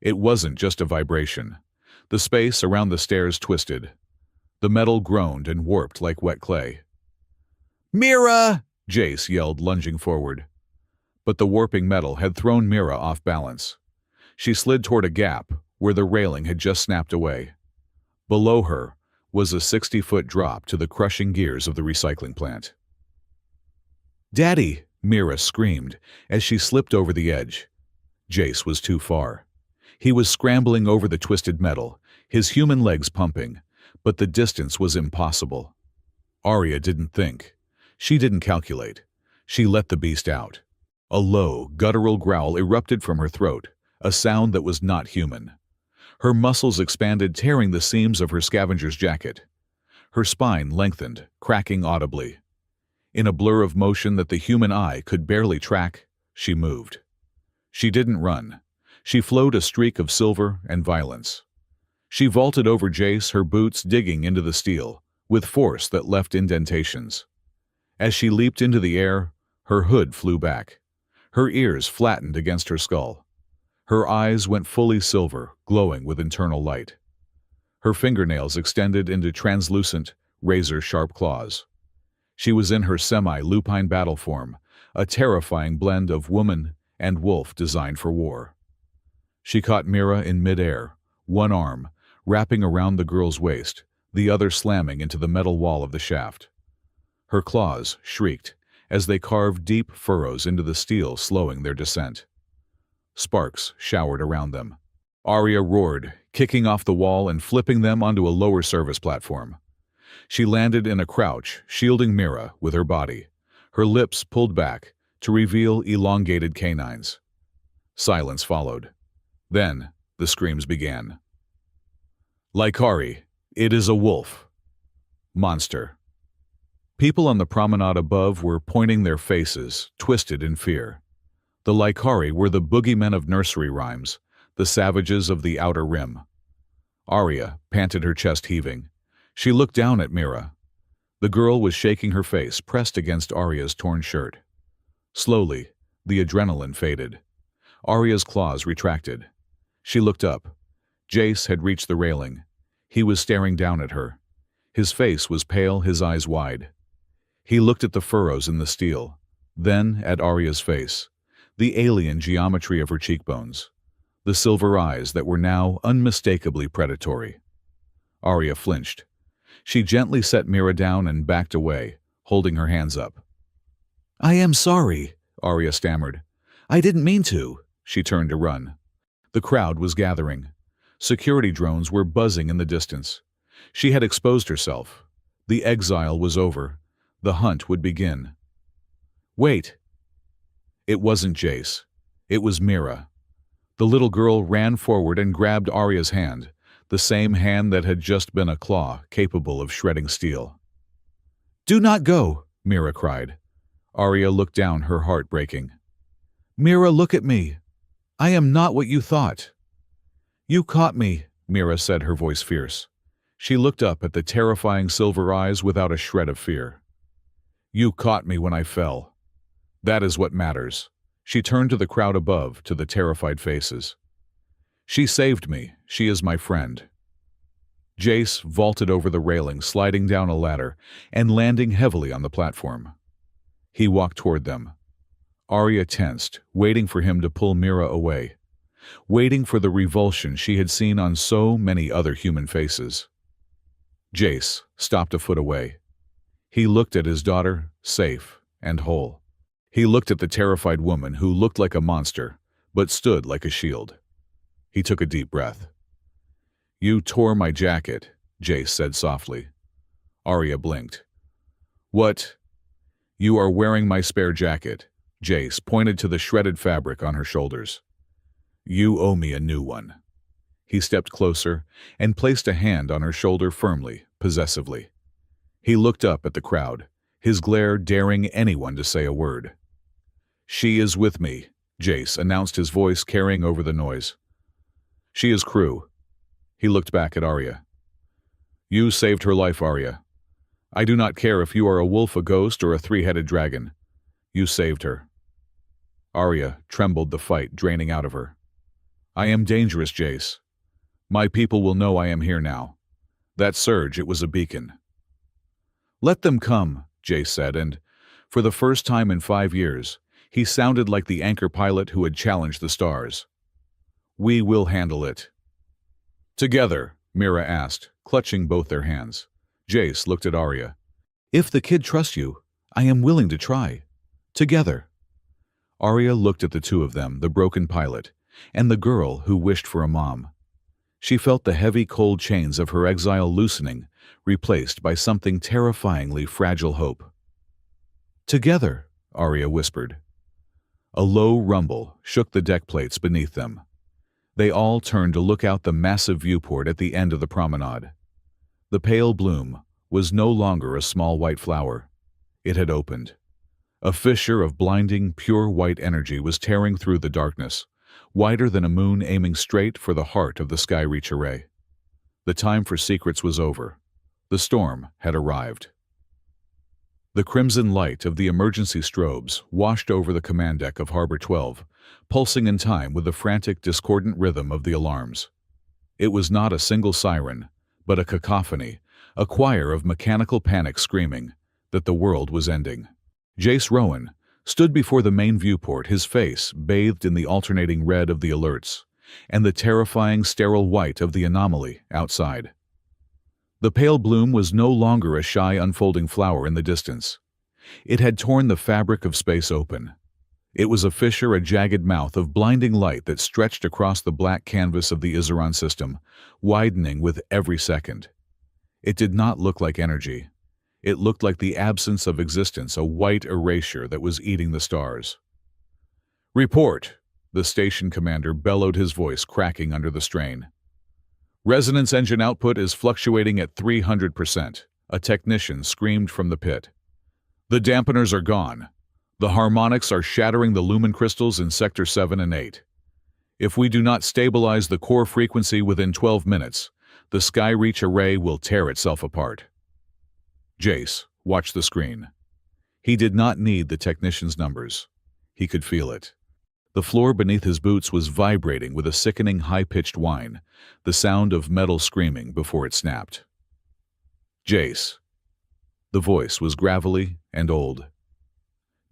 It wasn't just a vibration. The space around the stairs twisted. The metal groaned and warped like wet clay. Mira! Jace yelled, lunging forward. But the warping metal had thrown Mira off balance. She slid toward a gap where the railing had just snapped away. Below her was a 60-foot drop to the crushing gears of the recycling plant. Daddy! Mira screamed as she slipped over the edge. Jace was too far. He was scrambling over the twisted metal, his human legs pumping, but the distance was impossible. Arya didn't think. She didn't calculate. She let the beast out. A low, guttural growl erupted from her throat, a sound that was not human. Her muscles expanded, tearing the seams of her scavenger's jacket. Her spine lengthened, cracking audibly. In a blur of motion that the human eye could barely track, she moved. She didn't run. She flowed a streak of silver and violence. She vaulted over Jace, her boots digging into the steel, with force that left indentations. As she leaped into the air, her hood flew back. Her ears flattened against her skull. Her eyes went fully silver, glowing with internal light. Her fingernails extended into translucent, razor-sharp claws. She was in her semi-lupine battle form, a terrifying blend of woman and wolf designed for war. She caught Mira in midair, one arm wrapping around the girl's waist, the other slamming into the metal wall of the shaft. Her claws shrieked as they carved deep furrows into the steel, slowing their descent. Sparks showered around them. Arya roared, kicking off the wall and flipping them onto a lower service platform. She landed in a crouch, shielding Mira with her body, her lips pulled back to reveal elongated canines. Silence followed. Then the screams began. Lycari, it is a wolf. Monster. People on the promenade above were pointing their faces, twisted in fear. The Lycari were the boogeymen of nursery rhymes, the savages of the Outer Rim. Arya panted, her chest heaving. She looked down at Mira. The girl was shaking her face, pressed against Arya's torn shirt. Slowly, the adrenaline faded. Arya's claws retracted. She looked up. Jace had reached the railing. He was staring down at her. His face was pale, his eyes wide. He looked at the furrows in the steel, then at Arya's face. the alien geometry of her cheekbones, the silver eyes that were now unmistakably predatory. Arya flinched. She gently set Mira down and backed away, holding her hands up. "I am sorry," Arya stammered. "I didn't mean to." She turned to run. The crowd was gathering. Security drones were buzzing in the distance. She had exposed herself. The exile was over. The hunt would begin. "Wait!" It wasn't Jace. It was Mira. The little girl ran forward and grabbed Arya's hand, the same hand that had just been a claw capable of shredding steel. "Do not go!" Mira cried. Arya looked down, her heart breaking. "Mira, look at me. I am not what you thought." "You caught me," Mira said, her voice fierce. She looked up at the terrifying silver eyes without a shred of fear. "You caught me when I fell. That is what matters." She turned to the crowd above, to the terrified faces. "She saved me. She is my friend." Jace vaulted over the railing, sliding down a ladder and landing heavily on the platform. He walked toward them. Arya tensed, waiting for him to pull Mira away, waiting for the revulsion she had seen on so many other human faces. Jace stopped a foot away. He looked at his daughter, safe and whole. He looked at the terrified woman who looked like a monster, but stood like a shield. He took a deep breath. "You tore my jacket," Jace said softly. Arya blinked. "What?" "You are wearing my spare jacket." Jace pointed to the shredded fabric on her shoulders. "You owe me a new one." He stepped closer and placed a hand on her shoulder firmly, possessively. He looked up at the crowd, his glare daring anyone to say a word. "She is with me," Jace announced, his voice carrying over the noise. "She is crew." He looked back at Arya. "You saved her life, Arya. I do not care if you are a wolf, a ghost, or a three-headed dragon. You saved her." Arya trembled, the fight draining out of her. "I am dangerous, Jace. My people will know I am here now. That surge, it was a beacon." "Let them come," Jace said, and, for the first time in 5 years, he sounded like the anchor pilot who had challenged the stars. "We will handle it." "Together?" Mira asked, clutching both their hands. Jace looked at Arya. "If the kid trusts you, I am willing to try. Together." Arya looked at the two of them, the broken pilot, and the girl who wished for a mom. She felt the heavy, cold chains of her exile loosening, replaced by something terrifyingly fragile hope. "Together," Arya whispered. A low rumble shook the deck plates beneath them. They all turned to look out the massive viewport at the end of the promenade. The pale bloom was no longer a small white flower. It had opened. A fissure of blinding, pure white energy was tearing through the darkness, wider than a moon aiming straight for the heart of the Sky-Reach array. The time for secrets was over. The storm had arrived. The crimson light of the emergency strobes washed over the command deck of Harbor 12, pulsing in time with the frantic, discordant rhythm of the alarms. It was not a single siren, but a cacophony, a choir of mechanical panic screaming that the world was ending. Jace Rowan stood before the main viewport, his face bathed in the alternating red of the alerts and the terrifying sterile white of the anomaly outside. The pale bloom was no longer a shy, unfolding flower in the distance. It had torn the fabric of space open. It was a fissure, a jagged mouth of blinding light that stretched across the black canvas of the Iseron system, widening with every second. It did not look like energy. It looked like the absence of existence, a white erasure that was eating the stars. "Report!" The station commander bellowed, his voice cracking under the strain. "Resonance engine output is fluctuating at 300%, a technician screamed from the pit. "The dampeners are gone. The harmonics are shattering the lumen crystals in Sector 7 and 8. If we do not stabilize the core frequency within 12 minutes, the Sky-Reach array will tear itself apart." Jace watched the screen. He did not need the technician's numbers. He could feel it. The floor beneath his boots was vibrating with a sickening, high-pitched whine, the sound of metal screaming before it snapped. "Jace." The voice was gravelly and old.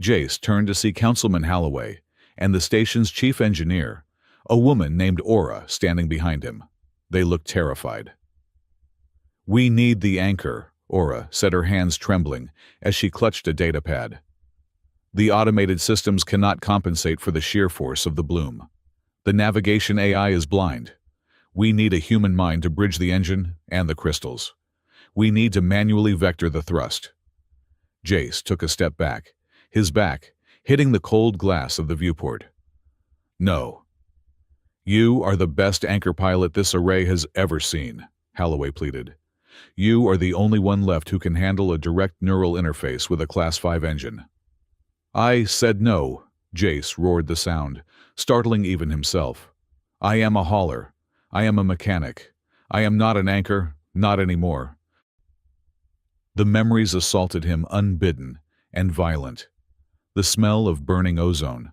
Jace turned to see Councilman Halloway, and the station's chief engineer, a woman named Aura, standing behind him. They looked terrified. "We need the anchor," Aura said, her hands trembling as she clutched a datapad. "The automated systems cannot compensate for the sheer force of the bloom. The navigation AI is blind. We need a human mind to bridge the engine and the crystals. We need to manually vector the thrust." Jace took a step back, his back hitting the cold glass of the viewport. "No. You are the best anchor pilot this array has ever seen," Holloway pleaded. "You are the only one left who can handle a direct neural interface with a Class 5 engine." "I said no," Jace roared the sound, startling even himself. "I am a hauler. I am a mechanic. I am not an anchor, not anymore." The memories assaulted him unbidden and violent. The smell of burning ozone.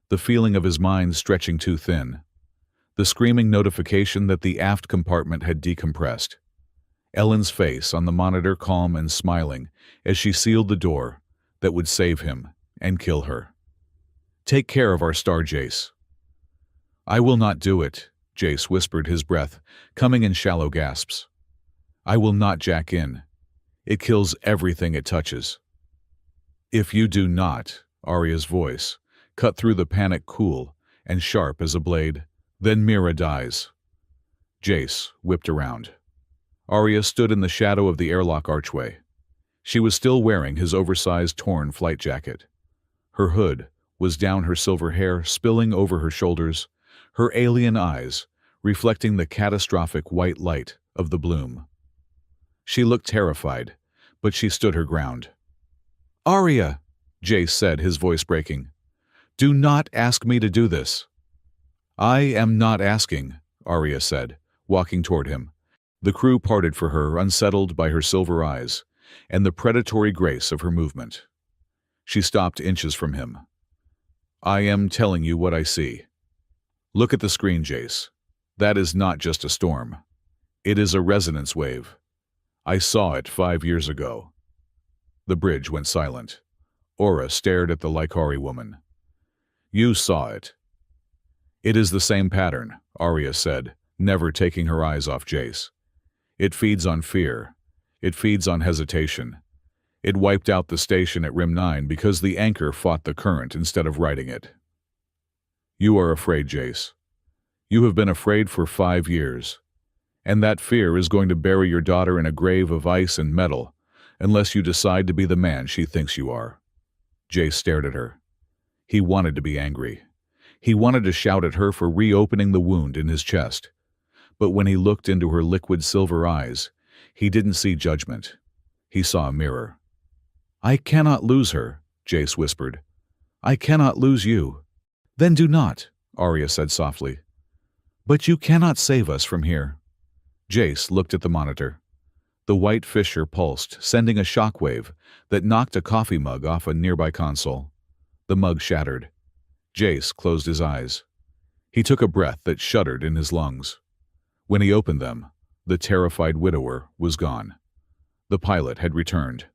The feeling of his mind stretching too thin. The screaming notification that the aft compartment had decompressed. Ellen's face on the monitor calm and smiling as she sealed the door that would save him and kill her. "Take care of our star, Jace." "I will not do it," Jace whispered, his breath coming in shallow gasps. "I will not jack in. It kills everything it touches." "If you do not," Arya's voice cut through the panic, cool and sharp as a blade, "then Mira dies." Jace whipped around. Arya stood in the shadow of the airlock archway. She was still wearing his oversized torn flight jacket. Her hood was down, her silver hair spilling over her shoulders, her alien eyes reflecting the catastrophic white light of the bloom. She looked terrified, but she stood her ground. "Arya," Jace said, his voice breaking. "Do not ask me to do this." "I am not asking," Arya said, walking toward him. The crew parted for her, unsettled by her silver eyes and the predatory grace of her movement. She stopped inches from him. "I am telling you what I see. Look at the screen, Jace. That is not just a storm. It is a resonance wave. I saw it 5 years ago." The bridge went silent. Aura stared at the Lycari woman. "You saw it." "It is the same pattern," Arya said, never taking her eyes off Jace. "It feeds on fear. It feeds on hesitation. It wiped out the station at Rim 9 because the anchor fought the current instead of riding it." "You are afraid, Jace. You have been afraid for 5 years. And that fear is going to bury your daughter in a grave of ice and metal unless you decide to be the man she thinks you are." Jace stared at her. He wanted to be angry. He wanted to shout at her for reopening the wound in his chest. But when he looked into her liquid silver eyes, he didn't see judgment. He saw a mirror. "I cannot lose her," Jace whispered. "I cannot lose you." "Then do not," Arya said softly. "But you cannot save us from here." Jace looked at the monitor. The white fissure pulsed, sending a shockwave that knocked a coffee mug off a nearby console. The mug shattered. Jace closed his eyes. He took a breath that shuddered in his lungs. When he opened them, the terrified widower was gone. The pilot had returned.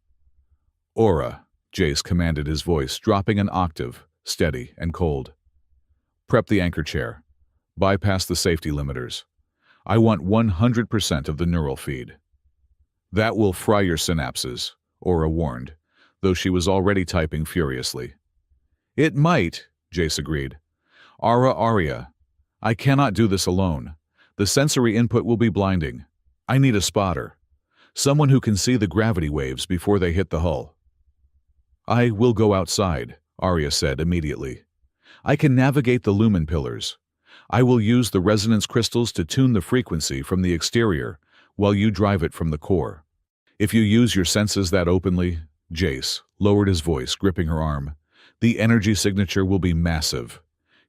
"Aura," Jace commanded, his voice dropping an octave, steady and cold. "Prep the anchor chair. Bypass the safety limiters. I want 100% of the neural feed." "That will fry your synapses," Aura warned, though she was already typing furiously. "It might," Jace agreed. Arya, I cannot do this alone. The sensory input will be blinding. I need a spotter. Someone who can see the gravity waves before they hit the hull." "I will go outside," Arya said immediately. "I can navigate the lumen pillars. I will use the resonance crystals to tune the frequency from the exterior while you drive it from the core. If you use your senses that openly," Jace lowered his voice, gripping her arm, "the energy signature will be massive.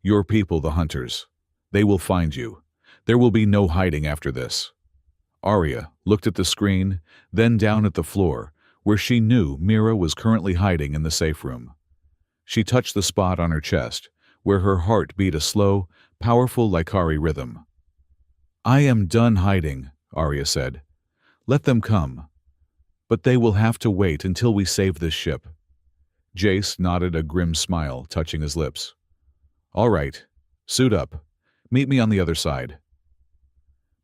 Your people, the hunters. They will find you. There will be no hiding after this." Arya looked at the screen, then down at the floor, where she knew Mira was currently hiding in the safe room. She touched the spot on her chest, where her heart beat a slow, powerful Lycari rhythm. "I am done hiding," Arya said. "Let them come. But they will have to wait until we save this ship." Jace nodded, a grim smile touching his lips. All right. Suit up. Meet me on the other side.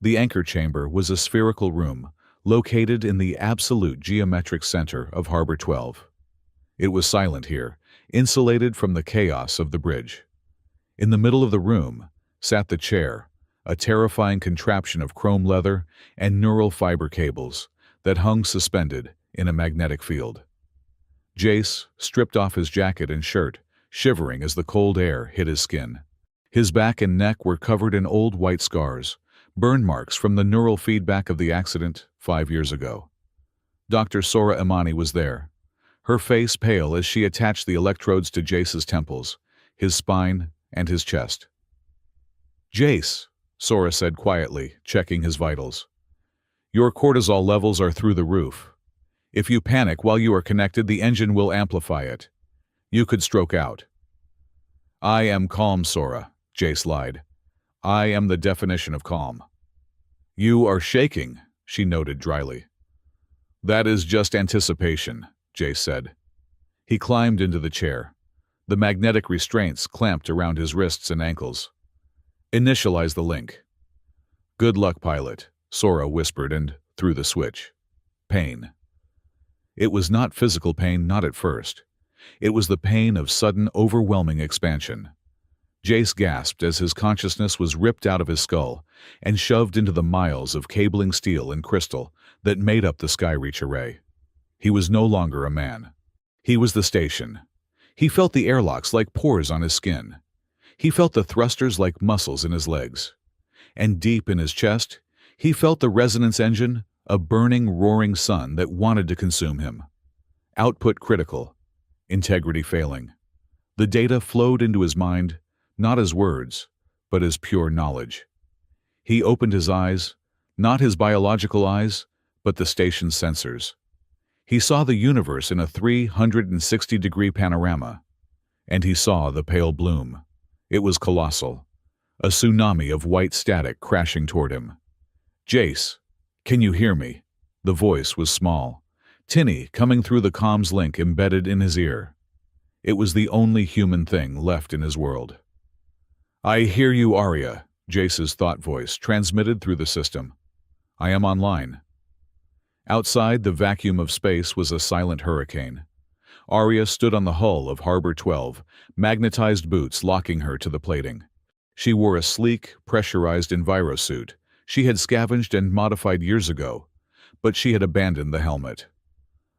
The anchor chamber was a spherical room located in the absolute geometric center of Harbor 12. It was silent here, insulated from the chaos of the bridge. In the middle of the room sat the chair, a terrifying contraption of chrome leather and neural fiber cables that hung suspended in a magnetic field. Jace stripped off his jacket and shirt, shivering as the cold air hit his skin. His back and neck were covered in old white scars, burn marks from the neural feedback of the accident 5 years ago. Dr. Sora Imani was there, her face pale as she attached the electrodes to Jace's temples, his spine, and his chest. "Jace," Sora said quietly, checking his vitals. "Your cortisol levels are through the roof. If you panic while you are connected, the engine will amplify it. You could stroke out." "I am calm, Sora," Jace lied. "I am the definition of calm." "You are shaking," she noted dryly. "That is just anticipation," Jace said. He climbed into the chair. The magnetic restraints clamped around his wrists and ankles. "Initialize the link." "Good luck, pilot," Sora whispered and threw the switch. Pain. It was not physical pain, not at first. It was the pain of sudden, overwhelming expansion. Jace gasped as his consciousness was ripped out of his skull and shoved into the miles of cabling steel and crystal that made up the Skyreach array. He was no longer a man. He was the station. He felt the airlocks like pores on his skin. He felt the thrusters like muscles in his legs. And deep in his chest, he felt the resonance engine, a burning, roaring sun that wanted to consume him. Output critical. Integrity failing. The data flowed into his mind, not as words, but as pure knowledge. He opened his eyes, not his biological eyes, but the station's sensors. He saw the universe in a 360-degree panorama, and he saw the pale bloom. It was colossal, a tsunami of white static crashing toward him. "Jace, can you hear me?" The voice was small, tinny, coming through the comms link embedded in his ear. It was the only human thing left in his world. "I hear you, Arya," Jace's thought voice transmitted through the system. "I am online." Outside, the vacuum of space was a silent hurricane. Arya stood on the hull of Harbor 12, magnetized boots locking her to the plating. She wore a sleek, pressurized envirosuit she had scavenged and modified years ago, but she had abandoned the helmet.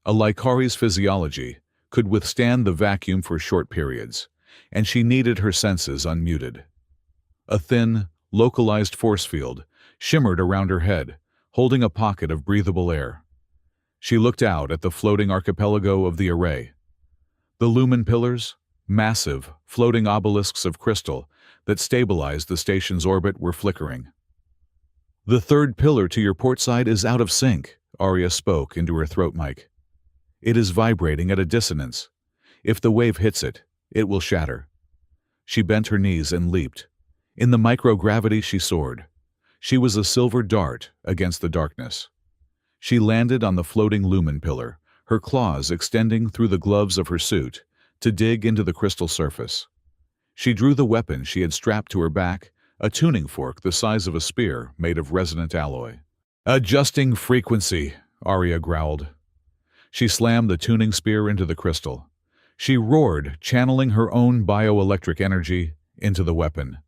A Lycari's physiology could withstand the vacuum for short periods, and she needed her senses unmuted. A thin, localized force field shimmered around her head, holding a pocket of breathable air. She looked out at the floating archipelago of the array. The lumen pillars, massive, floating obelisks of crystal that stabilized the station's orbit, were flickering. "The third pillar to your port side is out of sync," Arya spoke into her throat mic. "It is vibrating at a dissonance. If the wave hits it, it will shatter." She bent her knees and leaped. In the microgravity she soared. She was a silver dart against the darkness. She landed on the floating lumen pillar, her claws extending through the gloves of her suit to dig into the crystal surface. She drew the weapon she had strapped to her back, a tuning fork the size of a spear made of resonant alloy. "Adjusting frequency," Arya growled. She slammed the tuning spear into the crystal. She roared, channeling her own bioelectric energy into the weapon.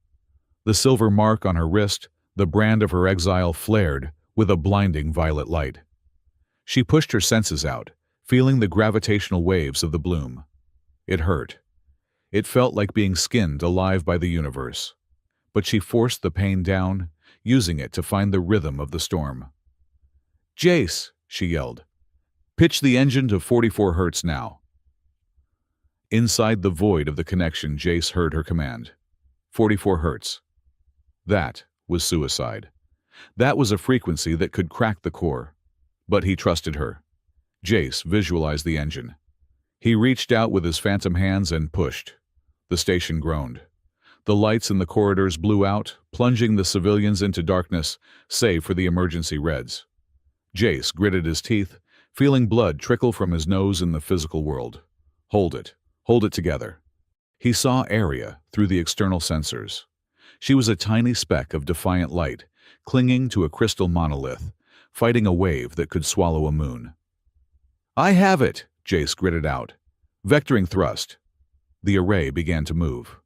The silver mark on her wrist, the brand of her exile, flared with a blinding violet light. She pushed her senses out, feeling the gravitational waves of the bloom. It hurt. It felt like being skinned alive by the universe. But she forced the pain down, using it to find the rhythm of the storm. "Jace," she yelled. "Pitch the engine to 44 Hz now." Inside the void of the connection, Jace heard her command. 44 Hz. That was suicide. That was a frequency that could crack the core. But he trusted her. Jace visualized the engine. He reached out with his phantom hands and pushed. The station groaned. The lights in the corridors blew out, plunging the civilians into darkness, save for the emergency reds. Jace gritted his teeth, feeling blood trickle from his nose in the physical world. Hold it together." He saw Aria through the external sensors. She was a tiny speck of defiant light, clinging to a crystal monolith, fighting a wave that could swallow a moon. "I have it," Jace gritted out. Vectoring thrust. The array began to move.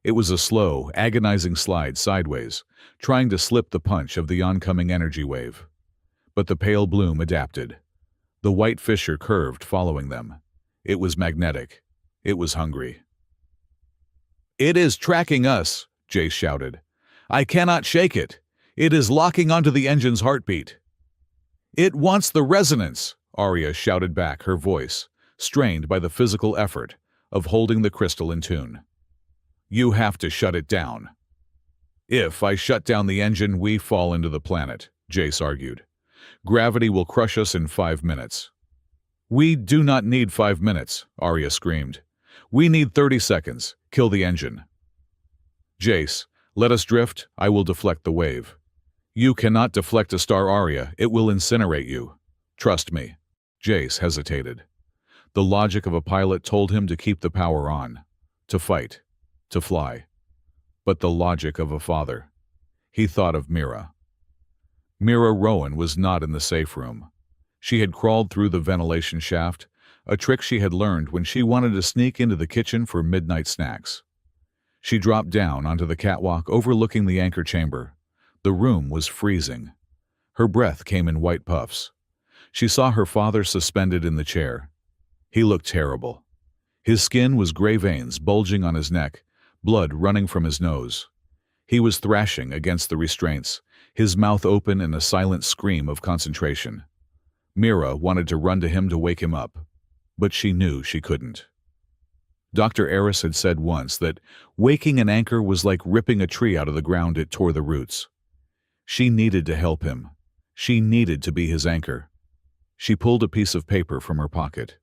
It was a slow, agonizing slide sideways, trying to slip the punch of the oncoming energy wave. But the pale bloom adapted. The white fissure curved following them. It was magnetic. It was hungry. "It is tracking us," Jace shouted. "I cannot shake it. It is locking onto the engine's heartbeat." "It wants the resonance," Arya shouted back, her voice strained by the physical effort of holding the crystal in tune. "You have to shut it down." "If I shut down the engine, we fall into the planet," Jace argued. "Gravity will crush us in 5 minutes." "We do not need 5 minutes," Arya screamed. "We need 30 seconds. Kill the engine." "Jace, let us drift. I will deflect the wave." "You cannot deflect a star, Arya. It will incinerate you." "Trust me." Jace hesitated. The logic of a pilot told him to keep the power on, to fight, to fly. But the logic of a father. He thought of Mira. Mira Rowan was not in the safe room. She had crawled through the ventilation shaft, a trick she had learned when she wanted to sneak into the kitchen for midnight snacks. She dropped down onto the catwalk overlooking the anchor chamber. The room was freezing. Her breath came in white puffs. She saw her father suspended in the chair. He looked terrible. His skin was gray veins bulging on his neck, blood running from his nose. He was thrashing against the restraints, his mouth open in a silent scream of concentration. Mira wanted to run to him to wake him up, but she knew she couldn't. Dr. Eris had said once that waking an anchor was like ripping a tree out of the ground. It tore the roots. She needed to help him. She needed to be his anchor. She pulled a piece of paper from her pocket.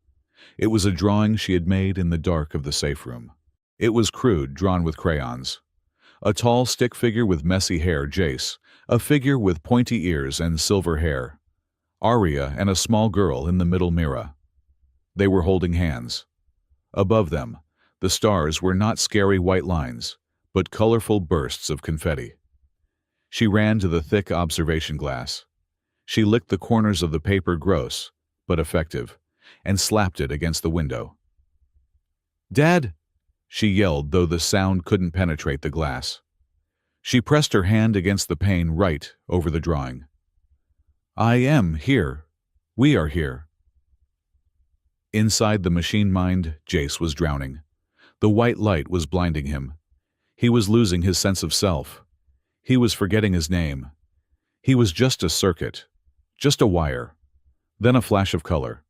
It was a drawing she had made in the dark of the safe room. It was crude, drawn with crayons. A tall stick figure with messy hair, Jace, a figure with pointy ears and silver hair. Arya and a small girl in the middle, Mira. They were holding hands. Above them, the stars were not scary white lines, but colorful bursts of confetti. She ran to the thick observation glass. She licked the corners of the paper, gross, but effective, and slapped it against the window. "Dad!" she yelled, though the sound couldn't penetrate the glass. She pressed her hand against the pane right over the drawing. "I am here. We are here." Inside the machine mind, Jace was drowning. The white light was blinding him. He was losing his sense of self. He was forgetting his name. He was just a circuit, just a wire. Then a flash of color.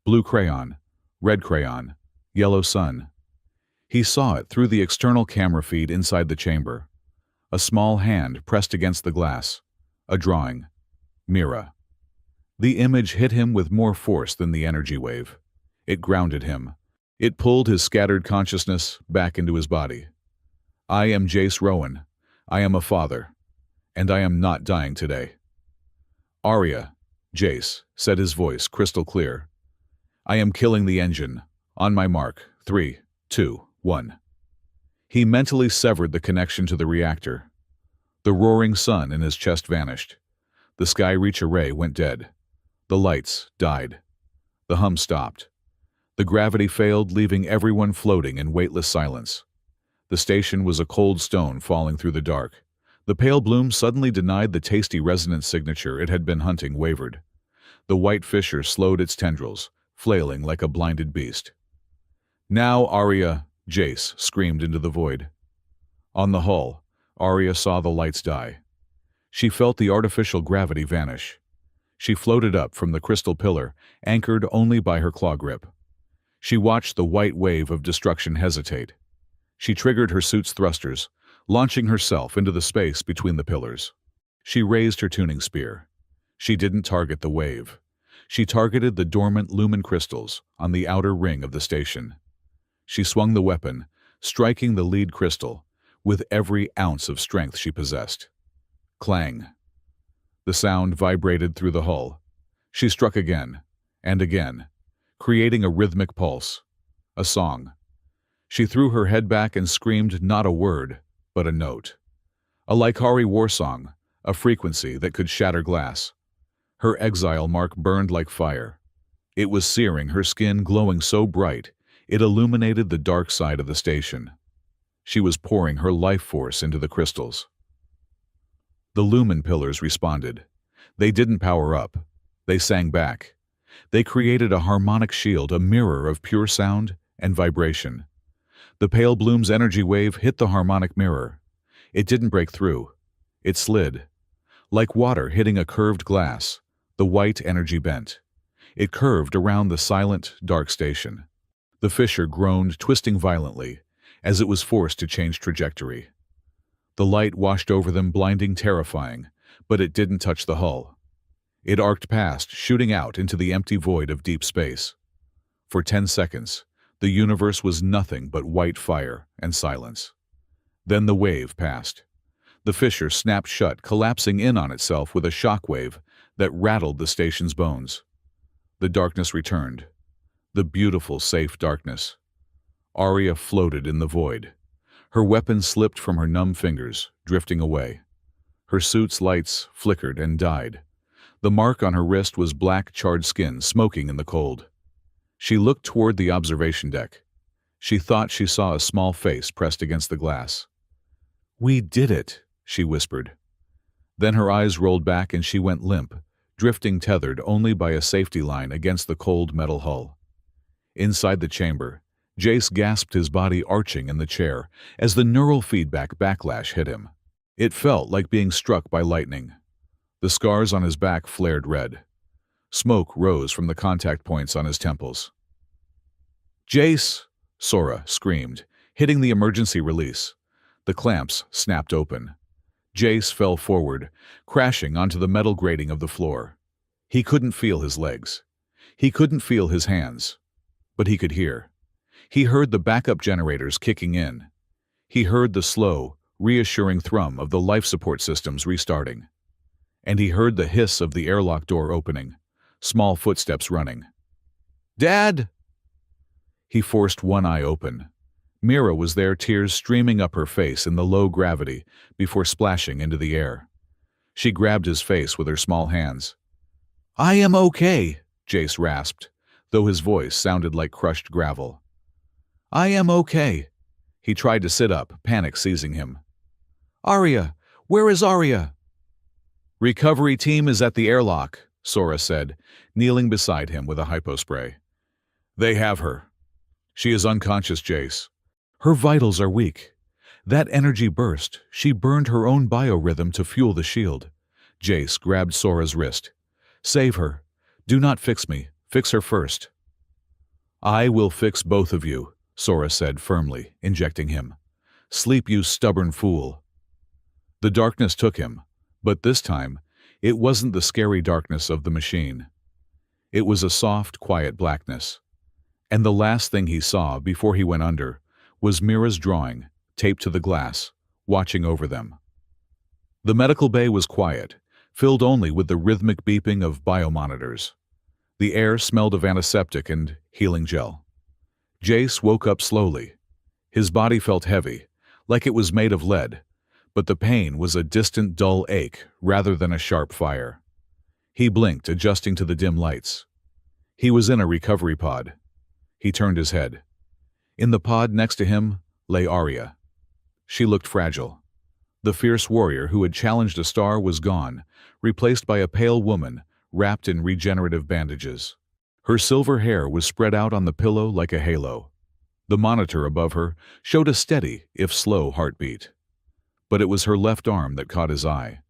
Blue crayon, red crayon, yellow sun. He saw it through the external camera feed inside the chamber. A small hand pressed against the glass. A drawing. Mira. The image hit him with more force than the energy wave. It grounded him. It pulled his scattered consciousness back into his body. "I am Jace Rowan. I am a father. And I am not dying today." "Arya," Jace said, his voice crystal clear. "I am killing the engine. On my mark. 3, 2, 1. He mentally severed the connection to the reactor. The roaring sun in his chest vanished. The Skyreach array went dead. The lights died. The hum stopped. The gravity failed, leaving everyone floating in weightless silence. The station was a cold stone falling through the dark. The pale bloom suddenly denied the tasty resonance signature it had been hunting, wavered. The white fissure slowed its tendrils, flailing like a blinded beast. "Now, Arya!" Jace screamed into the void. On the hull, Arya saw the lights die. She felt the artificial gravity vanish. She floated up from the crystal pillar, anchored only by her claw grip. She watched the white wave of destruction hesitate. She triggered her suit's thrusters, launching herself into the space between the pillars. She raised her tuning spear. She didn't target the wave. She targeted the dormant lumen crystals on the outer ring of the station. She swung the weapon, striking the lead crystal, with every ounce of strength she possessed. Clang. The sound vibrated through the hull. She struck again, and again, creating a rhythmic pulse. A song. She threw her head back and screamed not a word, but a note. A Lycari war song, a frequency that could shatter glass. Her exile mark burned like fire. It was searing, her skin glowing so bright, it illuminated the dark side of the station. She was pouring her life force into the crystals. The lumen pillars responded. They didn't power up. They sang back. They created a harmonic shield, a mirror of pure sound and vibration. The pale bloom's energy wave hit the harmonic mirror. It didn't break through. It slid. Like water hitting a curved glass, the white energy bent. It curved around the silent, dark station. The fissure groaned, twisting violently, as it was forced to change trajectory. The light washed over them, blinding, terrifying, but it didn't touch the hull. It arced past, shooting out into the empty void of deep space. For 10 seconds, the universe was nothing but white fire and silence. Then the wave passed. The fissure snapped shut, collapsing in on itself with a shockwave that rattled the station's bones. The darkness returned. The beautiful, safe darkness. Aria floated in the void. Her weapon slipped from her numb fingers, drifting away. Her suit's lights flickered and died. The mark on her wrist was black, charred skin, smoking in the cold. She looked toward the observation deck. She thought she saw a small face pressed against the glass. "We did it," she whispered. Then her eyes rolled back and she went limp, drifting tethered only by a safety line against the cold metal hull. Inside the chamber, Jace gasped, his body arching in the chair as the neural feedback backlash hit him. It felt like being struck by lightning. The scars on his back flared red. Smoke rose from the contact points on his temples. "Jace!" Sora screamed, hitting the emergency release. The clamps snapped open. Jace fell forward, crashing onto the metal grating of the floor. He couldn't feel his legs. He couldn't feel his hands. But he could hear. He heard the backup generators kicking in. He heard the slow, reassuring thrum of the life support systems restarting. And he heard the hiss of the airlock door opening, small footsteps running. "Dad!" He forced one eye open. Mira was there, tears streaming up her face in the low gravity before splashing into the air. She grabbed his face with her small hands. "I am okay," Jace rasped, though his voice sounded like crushed gravel. "I am okay." He tried to sit up, panic seizing him. "Aria! Where is Aria?" "Recovery team is at the airlock," Sora said, kneeling beside him with a hypospray. "They have her. She is unconscious, Jace. Her vitals are weak. That energy burst. She burned her own biorhythm to fuel the shield." Jace grabbed Sora's wrist. "Save her. Do not fix me. Fix her first." "I will fix both of you," Sora said firmly, injecting him. "Sleep, you stubborn fool." The darkness took him, but this time, it wasn't the scary darkness of the machine. It was a soft, quiet blackness. And the last thing he saw before he went under was Mira's drawing, taped to the glass, watching over them. The medical bay was quiet, filled only with the rhythmic beeping of biomonitors. The air smelled of antiseptic and healing gel. Jace woke up slowly. His body felt heavy, like it was made of lead, but the pain was a distant, dull ache rather than a sharp fire. He blinked, adjusting to the dim lights. He was in a recovery pod. He turned his head. In the pod next to him lay Aria. She looked fragile. The fierce warrior who had challenged a star was gone, replaced by a pale woman wrapped in regenerative bandages. Her silver hair was spread out on the pillow like a halo. The monitor above her showed a steady, if slow, heartbeat. But it was her left arm that caught his eye.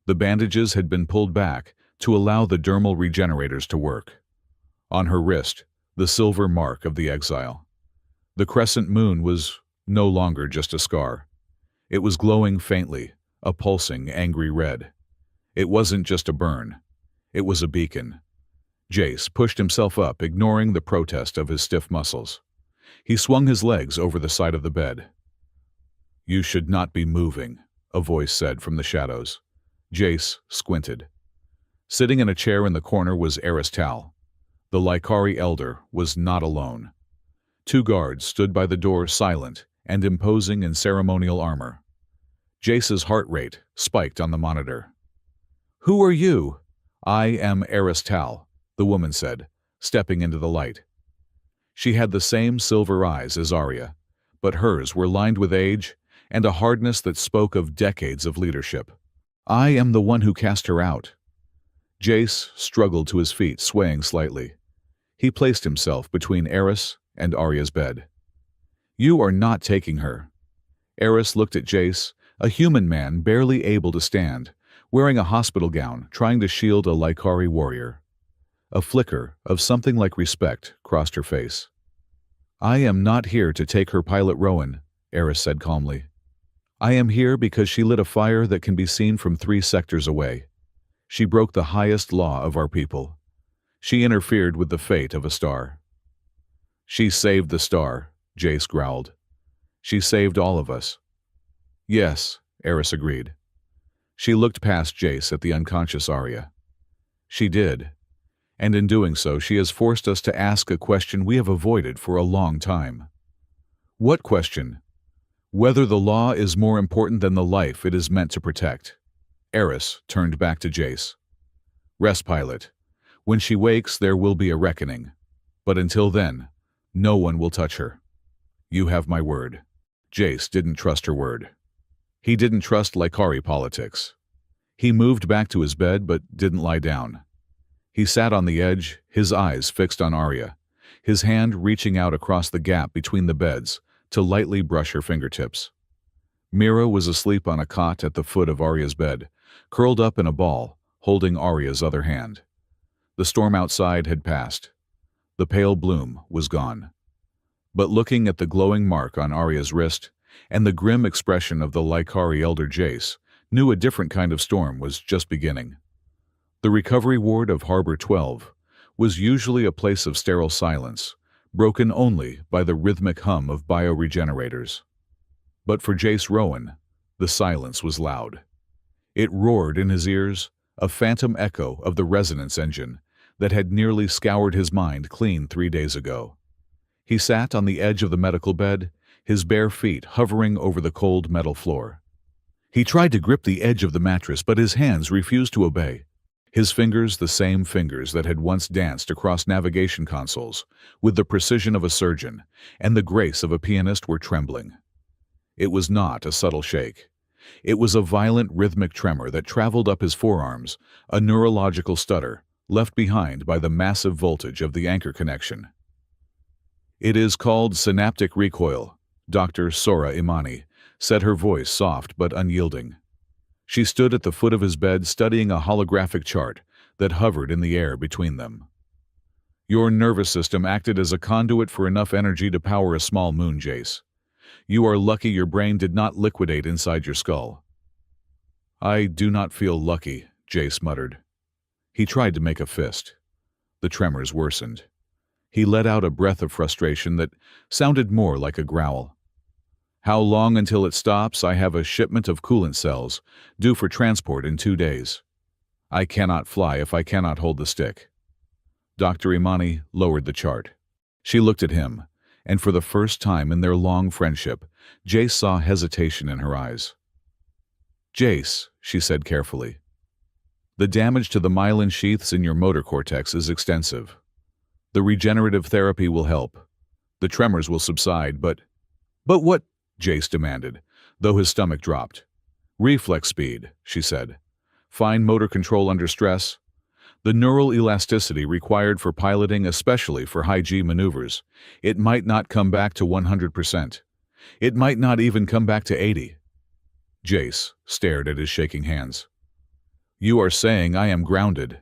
The bandages had been pulled back to allow the dermal regenerators to work. On her wrist, the silver mark of the Exile. The crescent moon was no longer just a scar. It was glowing faintly, a pulsing, angry red. It wasn't just a burn. It was a beacon. Jace pushed himself up, ignoring the protest of his stiff muscles. He swung his legs over the side of the bed. "You should not be moving," a voice said from the shadows. Jace squinted. Sitting in a chair in the corner was Aristal. The Lycari elder was not alone. Two guards stood by the door, silent and imposing in ceremonial armor. Jace's heart rate spiked on the monitor. "Who are you?" "I am Aristal," the woman said, stepping into the light. She had the same silver eyes as Arya, but hers were lined with age and a hardness that spoke of decades of leadership. "I am the one who cast her out." Jace struggled to his feet, swaying slightly. He placed himself between Eris and Arya's bed. "You are not taking her." Eris looked at Jace, a human man barely able to stand, wearing a hospital gown, trying to shield a Lycari warrior. A flicker of something like respect crossed her face. "I am not here to take her, Pilot Rowan," Eris said calmly. "I am here because she lit a fire that can be seen from 3 sectors away. She broke the highest law of our people. She interfered with the fate of a star." "She saved the star," Jace growled. "She saved all of us." "Yes," Eris agreed. She looked past Jace at the unconscious Arya. "She did. And in doing so, she has forced us to ask a question we have avoided for a long time." "What question?" "Whether the law is more important than the life it is meant to protect." Eris turned back to Jace. "Rest, Pilot. When she wakes, there will be a reckoning. But until then, no one will touch her. You have my word." Jace didn't trust her word. He didn't trust Lycari politics. He moved back to his bed but didn't lie down. He sat on the edge, his eyes fixed on Arya, his hand reaching out across the gap between the beds to lightly brush her fingertips. Mira was asleep on a cot at the foot of Arya's bed, curled up in a ball, holding Arya's other hand. The storm outside had passed. The pale bloom was gone. But looking at the glowing mark on Arya's wrist and the grim expression of the Lycari elder, Jace knew a different kind of storm was just beginning. The recovery ward of Harbor 12 was usually a place of sterile silence, broken only by the rhythmic hum of bioregenerators. But for Jace Rowan, the silence was loud. It roared in his ears, a phantom echo of the resonance engine that had nearly scoured his mind clean 3 days ago. He sat on the edge of the medical bed, his bare feet hovering over the cold metal floor. He tried to grip the edge of the mattress, but his hands refused to obey. His fingers, the same fingers that had once danced across navigation consoles, with the precision of a surgeon and the grace of a pianist, were trembling. It was not a subtle shake. It was a violent rhythmic tremor that traveled up his forearms, a neurological stutter, left behind by the massive voltage of the anchor connection. "It is called synaptic recoil," Dr. Sora Imani said, her voice soft but unyielding. She stood at the foot of his bed, studying a holographic chart that hovered in the air between them. "Your nervous system acted as a conduit for enough energy to power a small moon, Jace. You are lucky your brain did not liquidate inside your skull." "I do not feel lucky," Jace muttered. He tried to make a fist. The tremors worsened. He let out a breath of frustration that sounded more like a growl. "How long until it stops? I have a shipment of coolant cells due for transport in 2 days. I cannot fly if I cannot hold the stick." Dr. Imani lowered the chart. She looked at him, and for the first time in their long friendship, Jace saw hesitation in her eyes. "Jace," she said carefully, "the damage to the myelin sheaths in your motor cortex is extensive. The regenerative therapy will help. The tremors will subside, but..." "But what?" Jace demanded, though his stomach dropped. "Reflex speed," she said. "Fine motor control under stress. The neural elasticity required for piloting, especially for high-G maneuvers. It might not come back to 100%. It might not even come back to 80. Jace stared at his shaking hands. "You are saying I am grounded."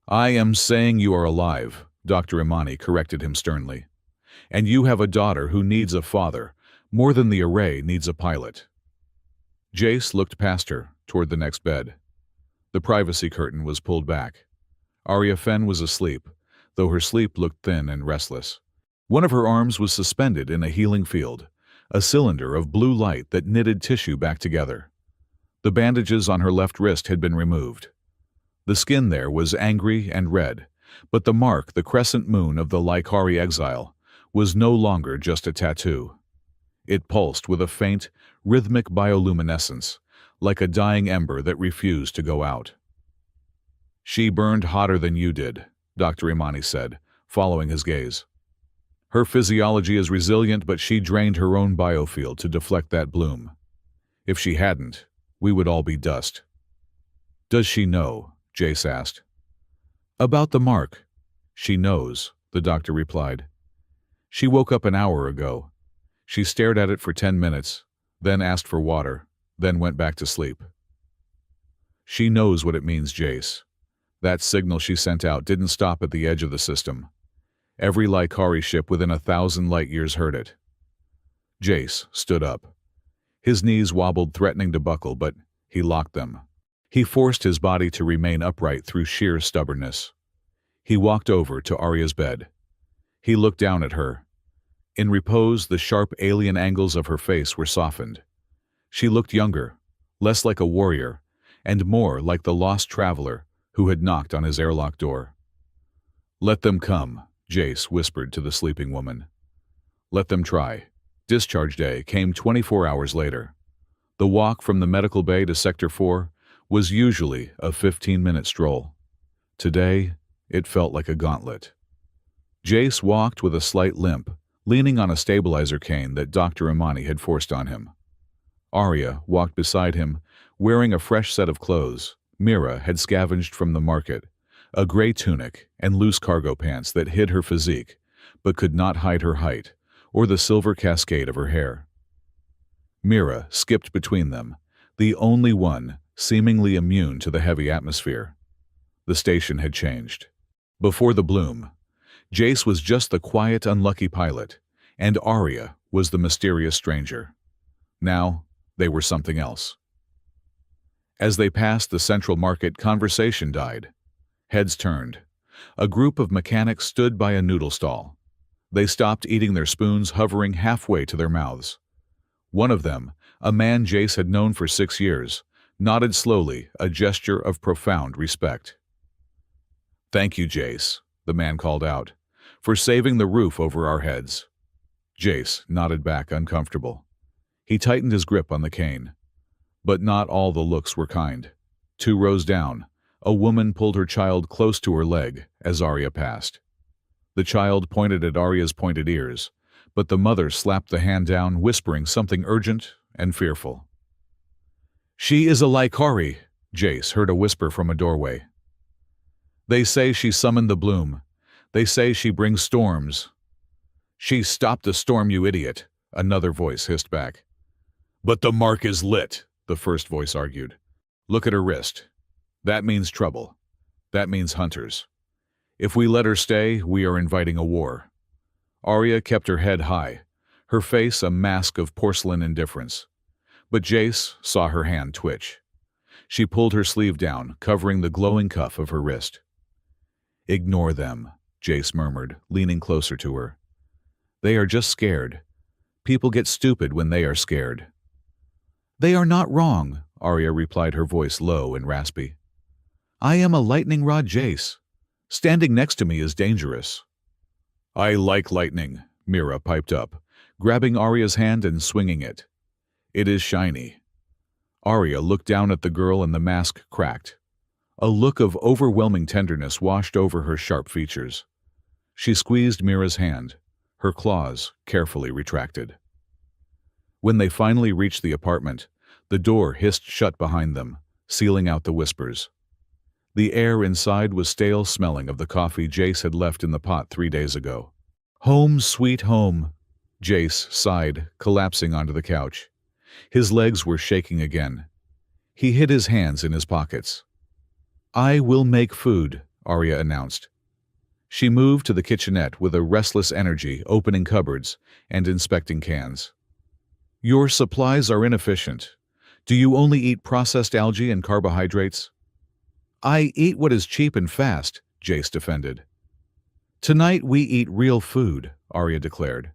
"I am saying you are alive," Dr. Imani corrected him sternly. "And you have a daughter who needs a father, more than the array needs a pilot." Jace looked past her, toward the next bed. The privacy curtain was pulled back. Arya Fenn was asleep, though her sleep looked thin and restless. One of her arms was suspended in a healing field, a cylinder of blue light that knitted tissue back together. The bandages on her left wrist had been removed. The skin there was angry and red, but the mark, the crescent moon of the Lycari Exile, was no longer just a tattoo. It pulsed with a faint, rhythmic bioluminescence, like a dying ember that refused to go out. "She burned hotter than you did," Dr. Imani said, following his gaze. "Her physiology is resilient, but she drained her own biofield to deflect that bloom. If she hadn't, we would all be dust." "Does she know?" Jace asked. "About the mark. She knows," the doctor replied. "She woke up an hour ago. She stared at it for 10 minutes, then asked for water, then went back to sleep." "She knows what it means, Jace. That signal she sent out didn't stop at the edge of the system. Every Lycari ship within 1,000 light-years heard it." Jace stood up. His knees wobbled, threatening to buckle, but he locked them. He forced his body to remain upright through sheer stubbornness. He walked over to Arya's bed. He looked down at her. In repose, the sharp alien angles of her face were softened. She looked younger, less like a warrior, and more like the lost traveler who had knocked on his airlock door. "Let them come," Jace whispered to the sleeping woman. "Let them try." Discharge day came 24 hours later. The walk from the medical bay to Sector 4 was usually a 15-minute stroll. Today, it felt like a gauntlet. Jace walked with a slight limp, leaning on a stabilizer cane that Dr. Imani had forced on him. Arya walked beside him, wearing a fresh set of clothes Mira had scavenged from the market, a gray tunic and loose cargo pants that hid her physique, but could not hide her height or the silver cascade of her hair. Mira skipped between them, the only one seemingly immune to the heavy atmosphere. The station had changed. Before the bloom, Jace was just the quiet, unlucky pilot, and Arya was the mysterious stranger. Now, they were something else. As they passed the central market, conversation died. Heads turned. A group of mechanics stood by a noodle stall. They stopped eating their spoons, hovering halfway to their mouths. One of them, a man Jace had known for 6 years, nodded slowly, a gesture of profound respect. "Thank you, Jace," the man called out, "for saving the roof over our heads." Jace nodded back, uncomfortable. He tightened his grip on the cane. But not all the looks were kind. 2 rows down, a woman pulled her child close to her leg as Arya passed. The child pointed at Arya's pointed ears, but the mother slapped the hand down, whispering something urgent and fearful. "She is a Lycari," Jace heard a whisper from a doorway. "They say she summoned the bloom. They say she brings storms." "She stopped the storm, you idiot," another voice hissed back. "But the mark is lit," the first voice argued. "Look at her wrist. That means trouble. That means hunters. If we let her stay, we are inviting a war." Arya kept her head high, her face a mask of porcelain indifference. But Jace saw her hand twitch. She pulled her sleeve down, covering the glowing cuff of her wrist. "Ignore them," Jace murmured, leaning closer to her. "They are just scared. People get stupid when they are scared." "They are not wrong," Arya replied, her voice low and raspy. "I am a lightning rod Jace. Standing next to me is dangerous." "I like lightning," Mira piped up, grabbing Arya's hand and swinging it. "It is shiny." Arya looked down at the girl and the mask cracked. A look of overwhelming tenderness washed over her sharp features. She squeezed Mira's hand, her claws carefully retracted. When they finally reached the apartment, the door hissed shut behind them, sealing out the whispers. The air inside was stale, smelling of the coffee Jace had left in the pot 3 days ago. "Home, sweet home," Jace sighed, collapsing onto the couch. His legs were shaking again. He hid his hands in his pockets. "I will make food," Arya announced. She moved to the kitchenette with a restless energy, opening cupboards and inspecting cans. "Your supplies are inefficient. Do you only eat processed algae and carbohydrates?" "I eat what is cheap and fast," Jace defended. "Tonight we eat real food," Arya declared.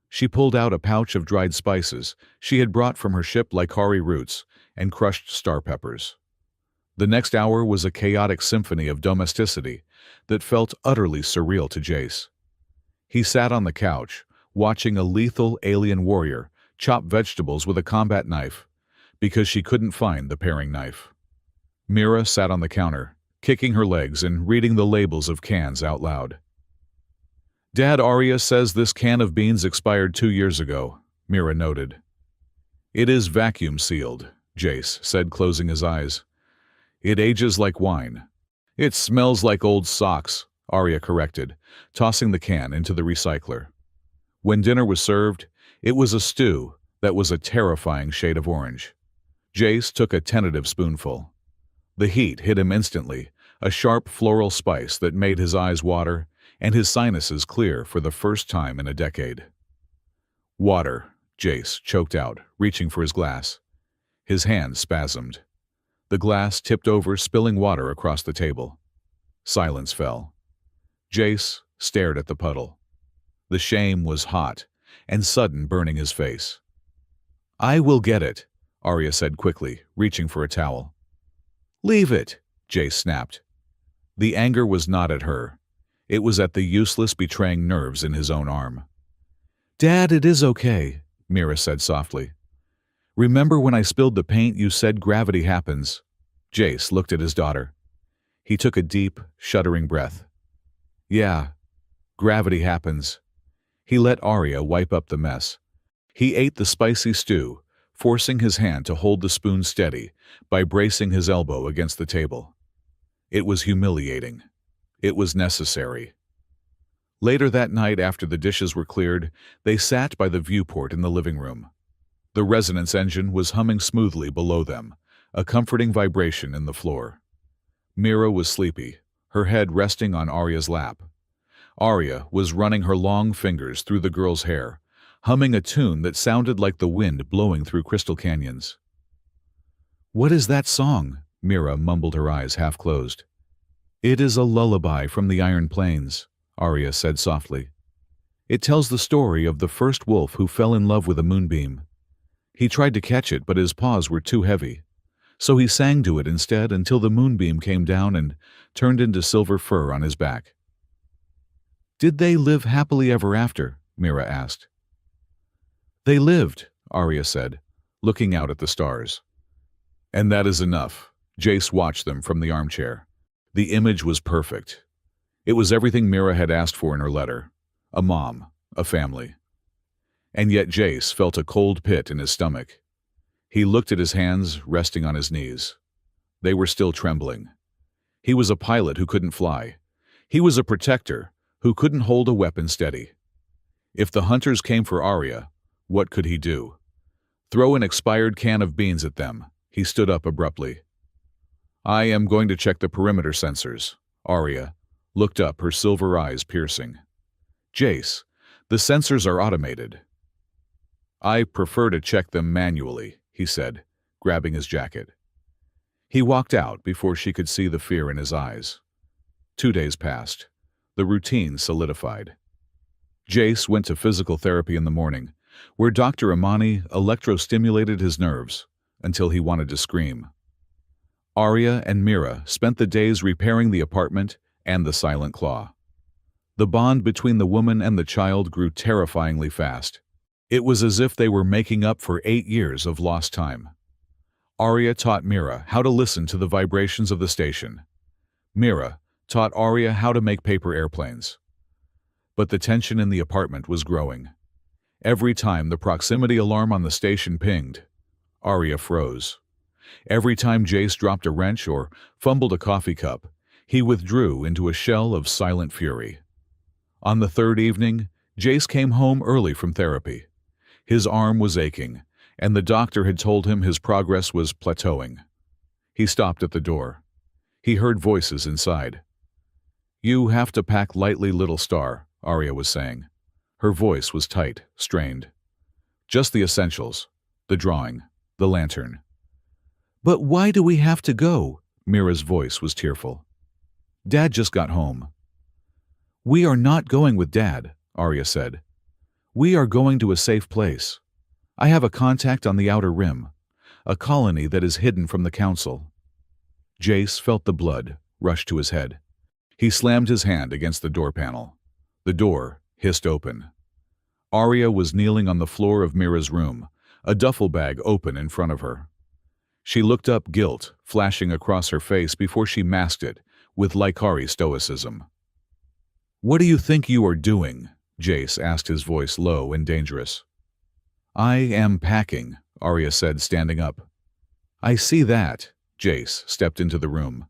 She pulled out a pouch of dried spices she had brought from her ship, Lycari roots and crushed star peppers. The next hour was a chaotic symphony of domesticity that felt utterly surreal to Jace. He sat on the couch, watching a lethal alien warrior chop vegetables with a combat knife, because she couldn't find the paring knife. Mira sat on the counter, kicking her legs and reading the labels of cans out loud. "Dad, Arya says this can of beans expired 2 years ago," Mira noted. "It is vacuum sealed," Jace said, closing his eyes. "It ages like wine." "It smells like old socks," Arya corrected, tossing the can into the recycler. When dinner was served, it was a stew that was a terrifying shade of orange. Jace took a tentative spoonful. The heat hit him instantly, a sharp floral spice that made his eyes water and his sinuses clear for the first time in a decade. "Water," Jace choked out, reaching for his glass. His hand spasmed. The glass tipped over, spilling water across the table. Silence fell. Jace stared at the puddle. The shame was hot and sudden, burning his face. "I will get it," Arya said quickly, reaching for a towel. "Leave it," Jace snapped. The anger was not at her. It was at the useless, betraying nerves in his own arm. "Dad, it is okay," Mira said softly. "Remember when I spilled the paint you said gravity happens?" Jace looked at his daughter. He took a deep, shuddering breath. "Yeah, gravity happens." He let Arya wipe up the mess. He ate the spicy stew, forcing his hand to hold the spoon steady by bracing his elbow against the table. It was humiliating. It was necessary. Later that night, after the dishes were cleared, they sat by the viewport in the living room. The resonance engine was humming smoothly below them, a comforting vibration in the floor. Mira was sleepy, her head resting on Arya's lap. Arya was running her long fingers through the girl's hair, humming a tune that sounded like the wind blowing through crystal canyons. "What is that song?" Mira mumbled, her eyes half closed. "It is a lullaby from the Iron Plains," Arya said softly. "It tells the story of the first wolf who fell in love with a moonbeam. He tried to catch it, but his paws were too heavy. So he sang to it instead until the moonbeam came down and turned into silver fur on his back." "Did they live happily ever after?" Mira asked. "They lived," Arya said, looking out at the stars. "And that is enough." Jace watched them from the armchair. The image was perfect. It was everything Mira had asked for in her letter. A mom, a family. And yet Jace felt a cold pit in his stomach. He looked at his hands resting on his knees. They were still trembling. He was a pilot who couldn't fly. He was a protector who couldn't hold a weapon steady. If the hunters came for Arya, what could he do? Throw an expired can of beans at them. He stood up abruptly. "I am going to check the perimeter sensors." Arya looked up, her silver eyes piercing. "Jace, the sensors are automated." "I prefer to check them manually," he said, grabbing his jacket. He walked out before she could see the fear in his eyes. 2 days passed. The routine solidified. Jace went to physical therapy in the morning, where Dr. Imani electrostimulated his nerves until he wanted to scream. Arya and Mira spent the days repairing the apartment and the Silent Claw. The bond between the woman and the child grew terrifyingly fast. It was as if they were making up for 8 years of lost time. Arya taught Mira how to listen to the vibrations of the station. Mira taught Arya how to make paper airplanes. But the tension in the apartment was growing. Every time the proximity alarm on the station pinged, Arya froze. Every time Jace dropped a wrench or fumbled a coffee cup, he withdrew into a shell of silent fury. On the 3rd evening, Jace came home early from therapy. His arm was aching, and the doctor had told him his progress was plateauing. He stopped at the door. He heard voices inside. "You have to pack lightly, little star," Arya was saying. Her voice was tight, strained. "Just the essentials. The drawing. The lantern." "But why do we have to go?" Mira's voice was tearful. "Dad just got home." "We are not going with Dad," Arya said. "We are going to a safe place. I have a contact on the Outer Rim, a colony that is hidden from the Council." Jace felt the blood rush to his head. He slammed his hand against the door panel. The door hissed open. Arya was kneeling on the floor of Mira's room, a duffel bag open in front of her. She looked up, guilt flashing across her face before she masked it with Lycari stoicism. "What do you think you are doing?" Jace asked, his voice low and dangerous. "I am packing," Arya said, standing up. "I see that." Jace stepped into the room.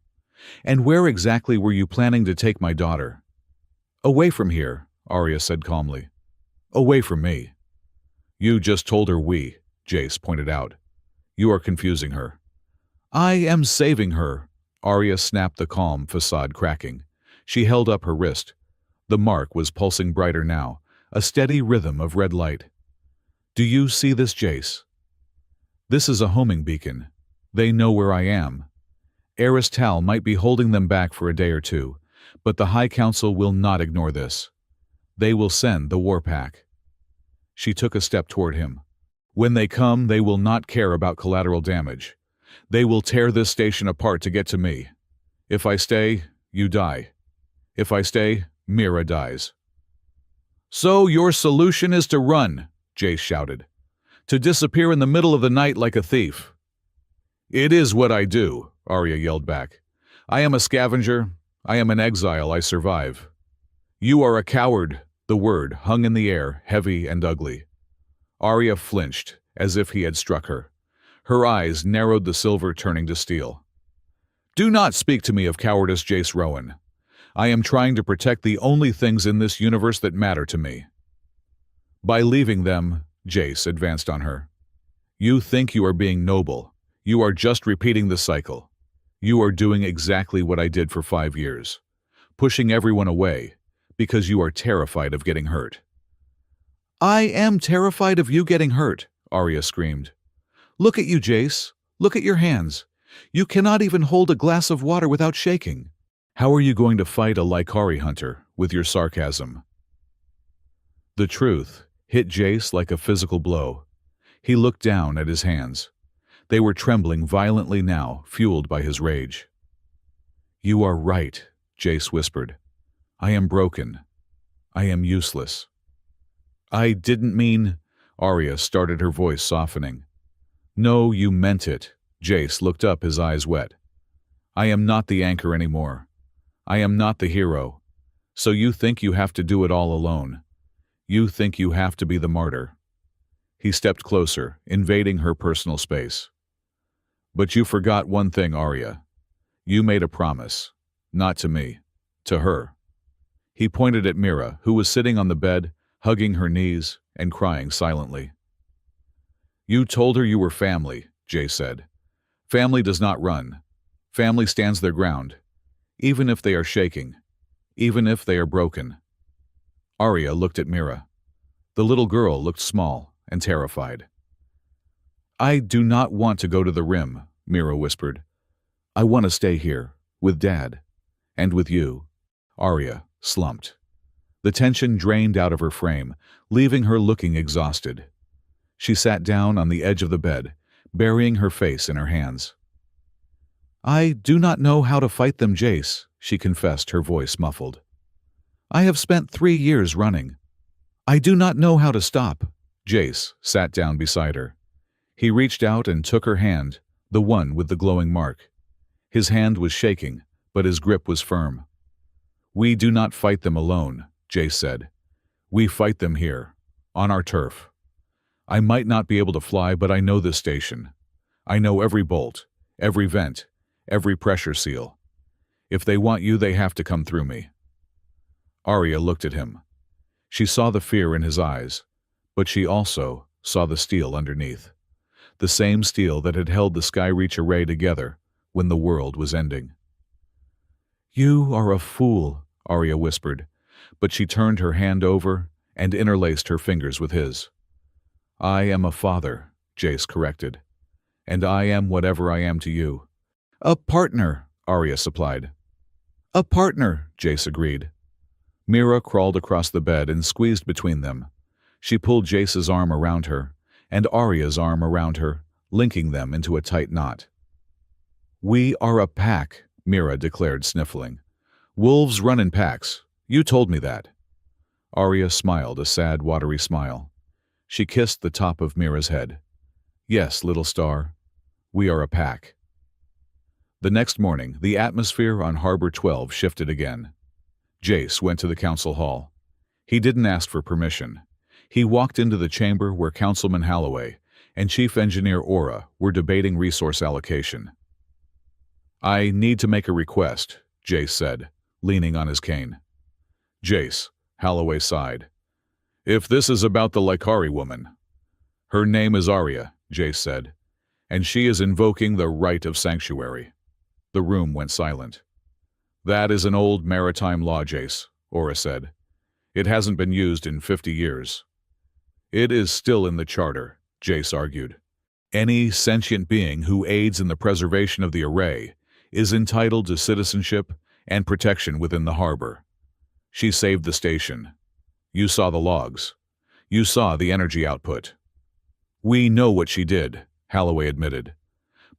"And where exactly were you planning to take my daughter?" "Away from here," Arya said calmly. "Away from me." "You just told her we," Jace pointed out. "You are confusing her." "I am saving her," Arya snapped, the calm facade cracking. She held up her wrist. The mark was pulsing brighter now, a steady rhythm of red light. "Do you see this, Jace? This is a homing beacon. They know where I am. Aristal might be holding them back for a day or two, but the High Council will not ignore this. They will send the war pack." She took a step toward him. "When they come, they will not care about collateral damage. They will tear this station apart to get to me. If I stay, you die. If I stay, Mira dies." "So your solution is to run," Jace shouted. "To disappear in the middle of the night like a thief." "It is what I do," Arya yelled back. "I am a scavenger. I am an exile. I survive." "You are a coward." The word hung in the air, heavy and ugly. Arya flinched, as if he had struck her. Her eyes narrowed, the silver turning to steel. "Do not speak to me of cowardice, Jace Rowan. I am trying to protect the only things in this universe that matter to me." "By leaving them," Jace advanced on her. "You think you are being noble. You are just repeating the cycle. You are doing exactly what I did for 5 years. Pushing everyone away, because you are terrified of getting hurt." "I am terrified of you getting hurt," Arya screamed. "Look at you, Jace. Look at your hands. You cannot even hold a glass of water without shaking. How are you going to fight a Lycari hunter with your sarcasm?" The truth hit Jace like a physical blow. He looked down at his hands. They were trembling violently now, fueled by his rage. "You are right," Jace whispered. "I am broken. I am useless." "I didn't mean—" Arya started, her voice softening. "No, you meant it." Jace looked up, his eyes wet. "I am not the anchor anymore. I am not the hero. So you think you have to do it all alone. You think you have to be the martyr." He stepped closer, invading her personal space. "But you forgot one thing, Arya. You made a promise. Not to me. To her." He pointed at Mira, who was sitting on the bed, hugging her knees and crying silently. "You told her you were family," Jay said. "Family does not run. Family stands their ground, even if they are shaking, even if they are broken." Arya looked at Mira. The little girl looked small and terrified. "I do not want to go to the Rim," Mira whispered. "I want to stay here, with Dad, and with you." Arya slumped. The tension drained out of her frame, leaving her looking exhausted. She sat down on the edge of the bed, burying her face in her hands. "I do not know how to fight them, Jace," she confessed, her voice muffled. "I have spent 3 years running. I do not know how to stop." Jace sat down beside her. He reached out and took her hand, the one with the glowing mark. His hand was shaking, but his grip was firm. "We do not fight them alone," Jace said. "We fight them here, on our turf. I might not be able to fly, but I know this station. I know every bolt, every vent, every pressure seal. If they want you, they have to come through me." Arya looked at him. She saw the fear in his eyes, but she also saw the steel underneath. The same steel that had held the Skyreach array together when the world was ending. "You are a fool," Arya whispered, but she turned her hand over and interlaced her fingers with his. "I am a father," Jace corrected. "And I am whatever I am to you." "A partner," Arya supplied. "A partner," Jace agreed. Mira crawled across the bed and squeezed between them. She pulled Jace's arm around her, and Arya's arm around her, linking them into a tight knot. "We are a pack," Mira declared, sniffling. "Wolves run in packs. You told me that." Arya smiled a sad, watery smile. She kissed the top of Mira's head. Yes, little star. We are a pack. The next morning, the atmosphere on Harbor 12 shifted again. Jace went to the council hall. He didn't ask for permission. He walked into the chamber where Councilman Holloway and Chief Engineer Aura were debating resource allocation. I need to make a request, Jace said, leaning on his cane. Jace, Holloway sighed. If this is about the Lycari woman. Her name is Arya, Jace said, and she is invoking the right of sanctuary. The room went silent. That is an old maritime law, Jace, Aura said. It hasn't been used in 50 years. It is still in the charter, Jace argued. Any sentient being who aids in the preservation of the array is entitled to citizenship and protection within the harbor. She saved the station. You saw the logs. You saw the energy output. We know what she did, Holloway admitted.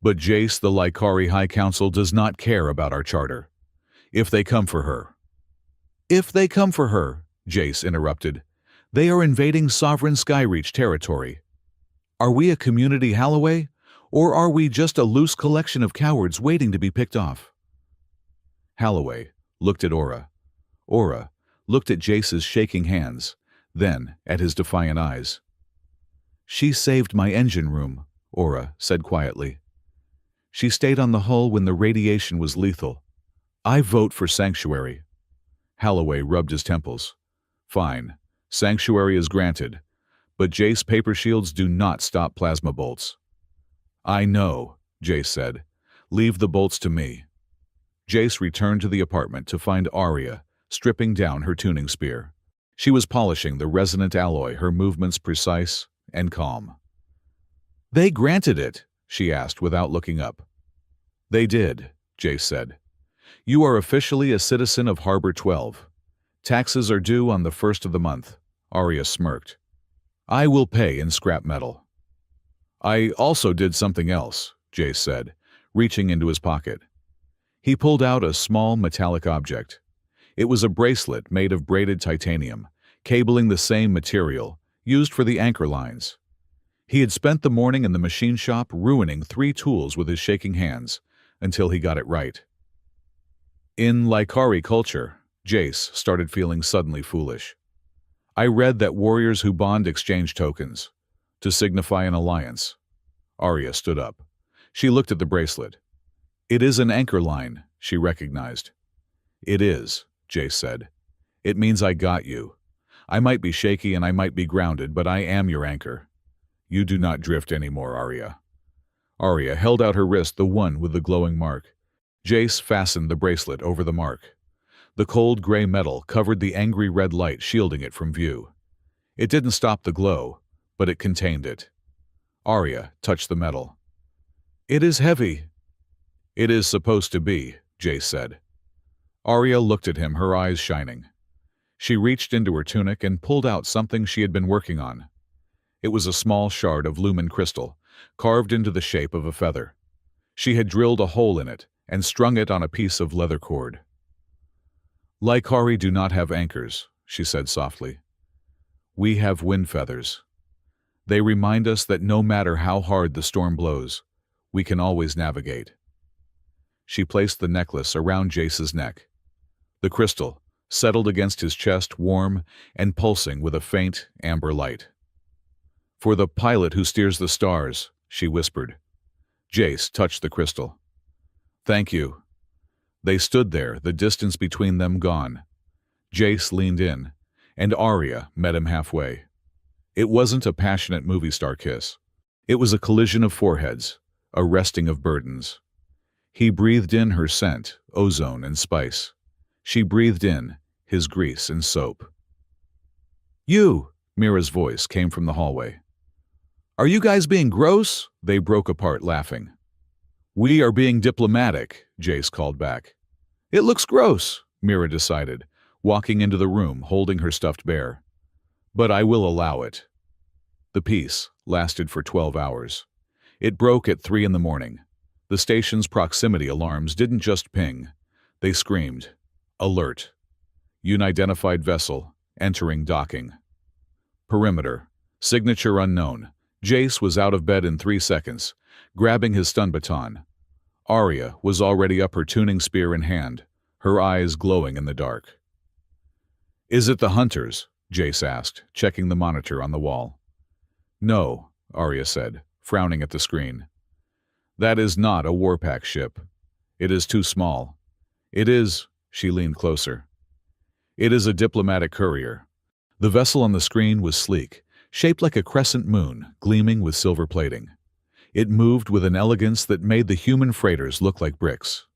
But Jace, the Lycari High Council, does not care about our charter. If they come for her. If they come for her, Jace interrupted. They are invading sovereign Skyreach territory. Are we a community, Holloway? Or are we just a loose collection of cowards waiting to be picked off? Holloway looked at Aura. Aura looked at Jace's shaking hands, then at his defiant eyes. She saved my engine room, Aura said quietly. She stayed on the hull when the radiation was lethal. I vote for sanctuary. Holloway rubbed his temples. Fine, sanctuary is granted, but Jace paper shields do not stop plasma bolts. I know, Jace said. Leave the bolts to me. Jace returned to the apartment to find Arya stripping down her tuning spear. She was polishing the resonant alloy, her movements precise and calm. They granted it, she asked without looking up. They did, Jace said. You are officially a citizen of Harbor 12. Taxes are due on the 1st of the month, Arya smirked. I will pay in scrap metal. I also did something else, Jace said, reaching into his pocket. He pulled out a small metallic object. It was a bracelet made of braided titanium, cabling the same material used for the anchor lines. He had spent the morning in the machine shop ruining 3 tools with his shaking hands until he got it right. In Lycari culture, Jace started feeling suddenly foolish. I read that warriors who bond exchange tokens to signify an alliance. Arya stood up. She looked at the bracelet. It is an anchor line, she recognized. It is, Jace said. It means I got you. I might be shaky and I might be grounded, but I am your anchor. You do not drift anymore, Arya. Arya held out her wrist, the one with the glowing mark. Jace fastened the bracelet over the mark. The cold gray metal covered the angry red light, shielding it from view. It didn't stop the glow, but it contained it. Arya touched the metal. It is heavy. It is supposed to be, Jace said. Arya looked at him, her eyes shining. She reached into her tunic and pulled out something she had been working on. It was a small shard of lumen crystal, carved into the shape of a feather. She had drilled a hole in it and strung it on a piece of leather cord. Lycari do not have anchors, she said softly. We have wind feathers. They remind us that no matter how hard the storm blows, we can always navigate. She placed the necklace around Jace's neck. The crystal settled against his chest, warm and pulsing with a faint amber light. For the pilot who steers the stars, she whispered. Jace touched the crystal. Thank you. They stood there, the distance between them gone. Jace leaned in, and Arya met him halfway. It wasn't a passionate movie star kiss. It was a collision of foreheads, a resting of burdens. He breathed in her scent, ozone and spice. She breathed in his grease and soap. You, Mira's voice came from the hallway. Are you guys being gross? They broke apart laughing. We are being diplomatic, Jace called back. It looks gross, Mira decided, walking into the room holding her stuffed bear. But I will allow it. The peace lasted for 12 hours. It broke at 3 in the morning. The station's proximity alarms didn't just ping. They screamed. Alert. Unidentified vessel entering docking. Perimeter. Signature unknown. Jace was out of bed in 3 seconds, grabbing his stun baton. Arya was already up, her tuning spear in hand, her eyes glowing in the dark. "Is it the hunters?" Jace asked, checking the monitor on the wall. "No," Arya said, frowning at the screen. "That is not a warpack ship. It is too small. It is," she leaned closer. "It is a diplomatic courier." The vessel on the screen was sleek, shaped like a crescent moon, gleaming with silver plating. It moved with an elegance that made the human freighters look like bricks.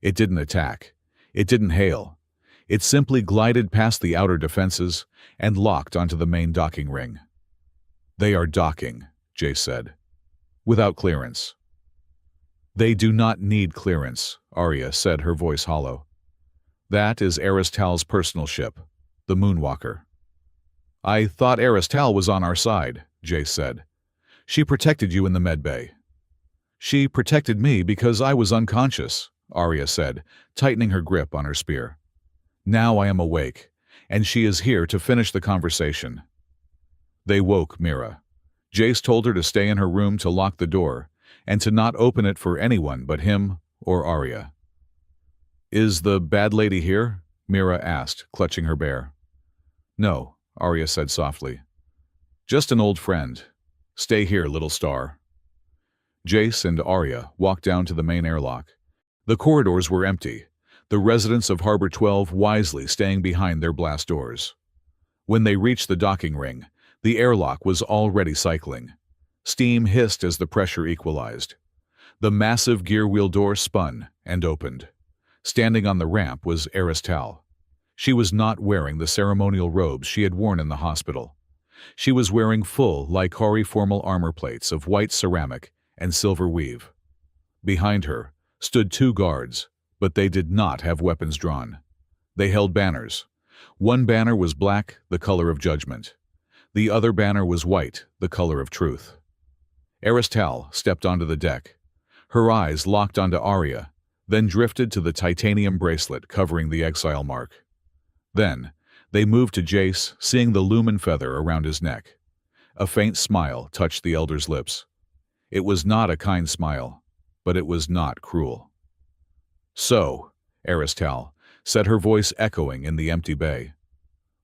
It didn't attack. It didn't hail. It simply glided past the outer defenses and locked onto the main docking ring. "They are docking," Jace said. "Without clearance." "They do not need clearance," Arya said, her voice hollow. "That is Aristal's personal ship, the Moonwalker." "I thought Aristal was on our side," Jace said. "She protected you in the medbay." "She protected me because I was unconscious," Arya said, tightening her grip on her spear. "Now I am awake, and she is here to finish the conversation." They woke Mira. Jace told her to stay in her room, to lock the door, and to not open it for anyone but him or Arya. "Is the bad lady here?" Mira asked, clutching her bear. "No," Arya said softly. "Just an old friend. Stay here, little star." Jace and Arya walked down to the main airlock. The corridors were empty, the residents of Harbor 12 wisely staying behind their blast doors. When they reached the docking ring, the airlock was already cycling. Steam hissed as the pressure equalized. The massive gear wheel door spun and opened. Standing on the ramp was Aristal. She was not wearing the ceremonial robes she had worn in the hospital. She was wearing full Lycari formal armor plates of white ceramic and silver weave. Behind her stood 2 guards, but they did not have weapons drawn. They held banners. One banner was black, the color of judgment. The other banner was white, the color of truth. Aristal stepped onto the deck. Her eyes locked onto Arya, then drifted to the titanium bracelet covering the Exile mark. Then, they moved to Jace, seeing the lumen feather around his neck. A faint smile touched the elder's lips. It was not a kind smile, but it was not cruel. "So," Aristal said, her voice echoing in the empty bay,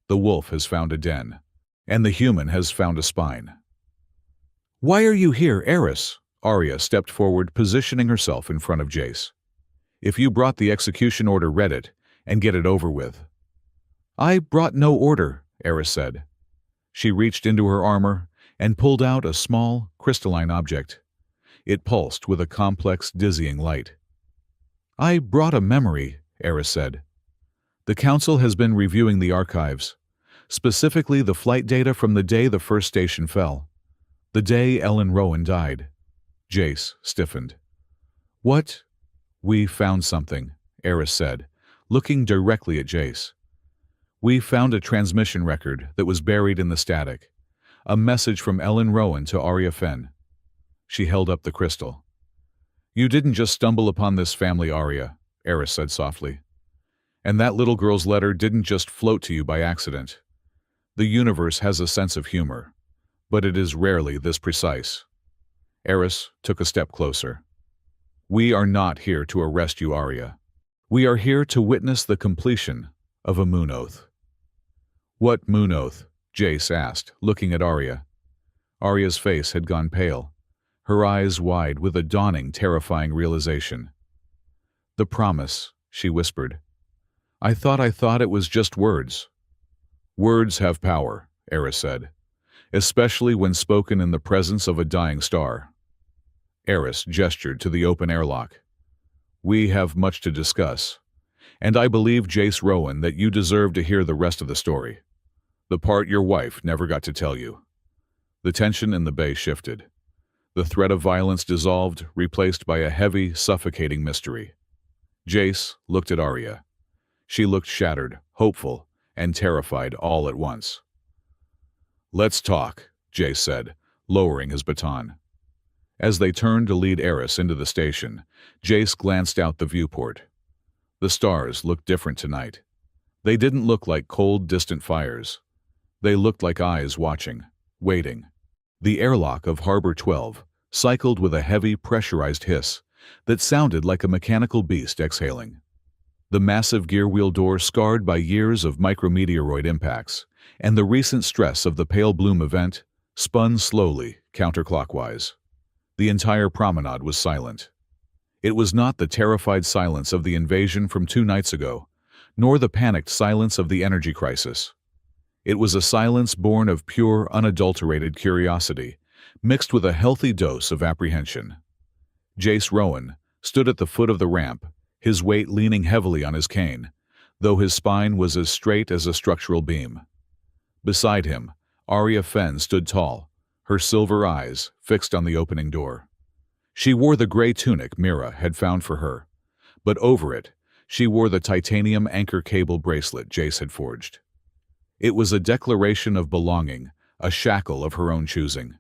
"the wolf has found a den, and the human has found a spine." "Why are you here, Eris?" Arya stepped forward, positioning herself in front of Jace. "If you brought the execution order, read it, and get it over with." "I brought no order," Eris said. She reached into her armor and pulled out a small, crystalline object. It pulsed with a complex, dizzying light. "I brought a memory," Eris said. "The Council has been reviewing the archives, specifically the flight data from the day the first station fell, the day Ellen Rowan died." Jace stiffened. "What?" "We found something," Eris said, looking directly at Jace. "We found a transmission record that was buried in the static, a message from Ellen Rowan to Arya Fenn." She held up the crystal. "You didn't just stumble upon this family, Arya," Eris said softly. "And that little girl's letter didn't just float to you by accident. The universe has a sense of humor, but it is rarely this precise." Eris took a step closer. "We are not here to arrest you, Arya. We are here to witness the completion of a moon oath." "What moon oath?" Jace asked, looking at Arya. Arya's face had gone pale, her eyes wide with a dawning, terrifying realization. "The promise," she whispered. I thought it was just words." "Words have power," Eris said, "especially when spoken in the presence of a dying star." Eris gestured to the open airlock. "We have much to discuss, and I believe, Jace Rowan, that you deserve to hear the rest of the story. The part your wife never got to tell you." The tension in the bay shifted. The threat of violence dissolved, replaced by a heavy, suffocating mystery. Jace looked at Arya. She looked shattered, hopeful, and terrified all at once. "Let's talk," Jace said, lowering his baton. As they turned to lead Eris into the station, Jace glanced out the viewport. The stars looked different tonight. They didn't look like cold, distant fires. They looked like eyes watching, waiting. The airlock of Harbor 12 cycled with a heavy, pressurized hiss that sounded like a mechanical beast exhaling. The massive gear wheel door, scarred by years of micrometeoroid impacts and the recent stress of the pale bloom event, spun slowly, counterclockwise. The entire promenade was silent. It was not the terrified silence of the invasion from 2 nights ago, nor the panicked silence of the energy crisis. It was a silence born of pure, unadulterated curiosity, mixed with a healthy dose of apprehension. Jace Rowan stood at the foot of the ramp, his weight leaning heavily on his cane, though his spine was as straight as a structural beam. Beside him, Arya Fenn stood tall, her silver eyes fixed on the opening door. She wore the gray tunic Mira had found for her, but over it, she wore the titanium anchor cable bracelet Jace had forged. It was a declaration of belonging, a shackle of her own choosing.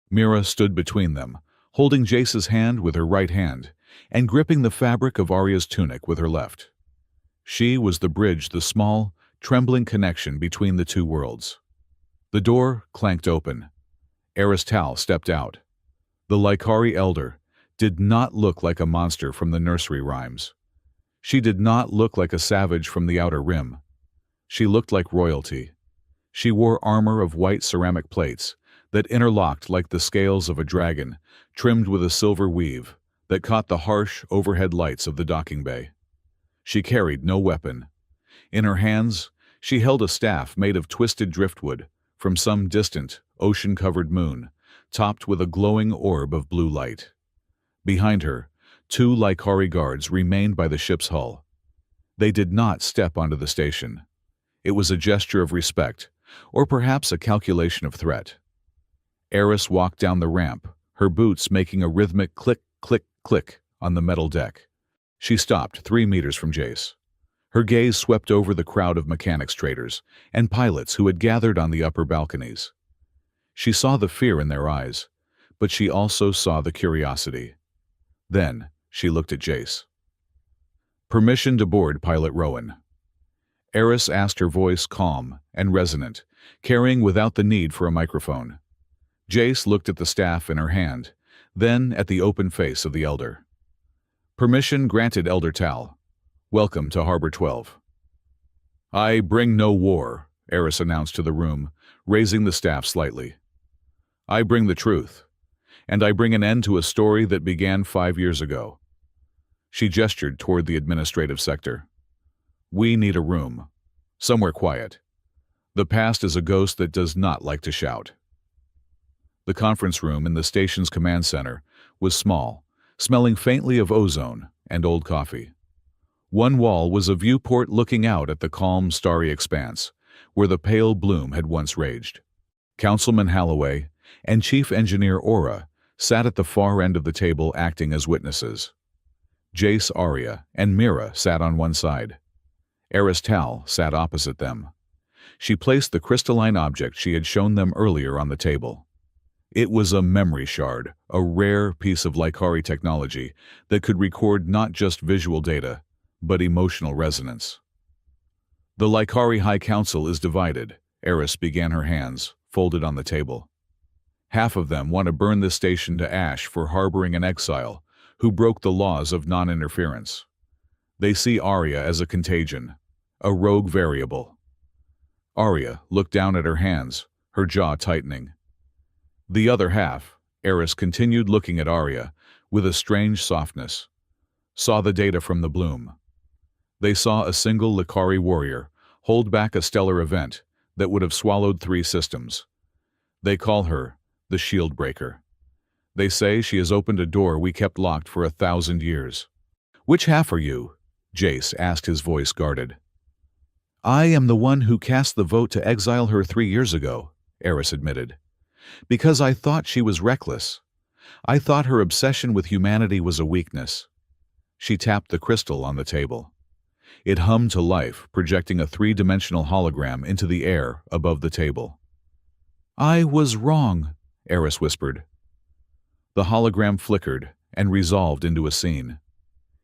Mira stood between them, holding Jace's hand with her right hand and gripping the fabric of Arya's tunic with her left. She was the bridge, the small, trembling connection between the two worlds. The door clanked open. Aristal stepped out. The Lycari elder did not look like a monster from the nursery rhymes. She did not look like a savage from the Outer Rim. She looked like royalty. She wore armor of white ceramic plates that interlocked like the scales of a dragon, trimmed with a silver weave that caught the harsh overhead lights of the docking bay. She carried no weapon. In her hands, she held a staff made of twisted driftwood from some distant, ocean-covered moon, topped with a glowing orb of blue light. Behind her, 2 Lycari guards remained by the ship's hull. They did not step onto the station. It was a gesture of respect, or perhaps a calculation of threat. Eris walked down the ramp, her boots making a rhythmic click, click, click on the metal deck. She stopped 3 meters from Jace. Her gaze swept over the crowd of mechanics traders and pilots who had gathered on the upper balconies. She saw the fear in their eyes, but she also saw the curiosity. Then she looked at Jace. "Permission to board, Pilot Rowan." Eris asked, her voice calm and resonant, carrying without the need for a microphone. Jace looked at the staff in her hand, then at the open face of the Elder. "Permission granted, Elder Tal. Welcome to Harbor 12. "I bring no war," Eris announced to the room, raising the staff slightly. "I bring the truth, and I bring an end to a story that began 5 years ago." She gestured toward the administrative sector. "We need a room, somewhere quiet. The past is a ghost that does not like to shout." The conference room in the station's command center was small, smelling faintly of ozone and old coffee. One wall was a viewport looking out at the calm, starry expanse, where the pale bloom had once raged. Councilman Halloway and Chief Engineer Aura sat at the far end of the table acting as witnesses. Jace, Arya, and Mira sat on one side. Aristal sat opposite them. She placed the crystalline object she had shown them earlier on the table. It was a memory shard, a rare piece of Lycari technology that could record not just visual data, but emotional resonance. "The Lycari High Council is divided," Eris began, her hands folded on the table. "Half of them want to burn this station to ash for harboring an exile who broke the laws of non-interference. They see Arya as a contagion, a rogue variable." Arya looked down at her hands, her jaw tightening. "The other half," Eris continued, looking at Arya with a strange softness, "saw the data from the bloom. They saw a single Lycari warrior hold back a stellar event that would have swallowed 3 systems. They call her the Shield Breaker. They say she has opened a door we kept locked for 1,000 years. "Which half are you?" Jace asked, his voice guarded. "I am the one who cast the vote to exile her 3 years ago," Eris admitted. "Because I thought she was reckless. I thought her obsession with humanity was a weakness." She tapped the crystal on the table. It hummed to life, projecting a 3-dimensional hologram into the air above the table. "I was wrong," Eris whispered. The hologram flickered and resolved into a scene.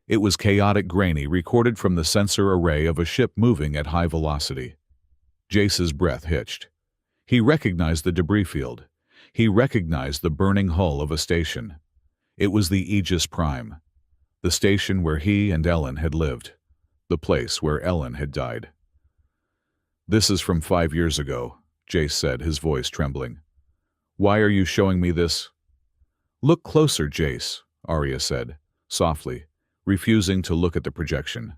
It was chaotic grainy, recorded from the sensor array of a ship moving at high velocity. Jace's breath hitched. He recognized the debris field. He recognized the burning hull of a station. It was the Aegis Prime, the station where he and Ellen had lived, the place where Ellen had died. "This is from 5 years ago," Jace said, his voice trembling. "Why are you showing me this?" "Look closer, Jace," Arya said, softly, refusing to look at the projection.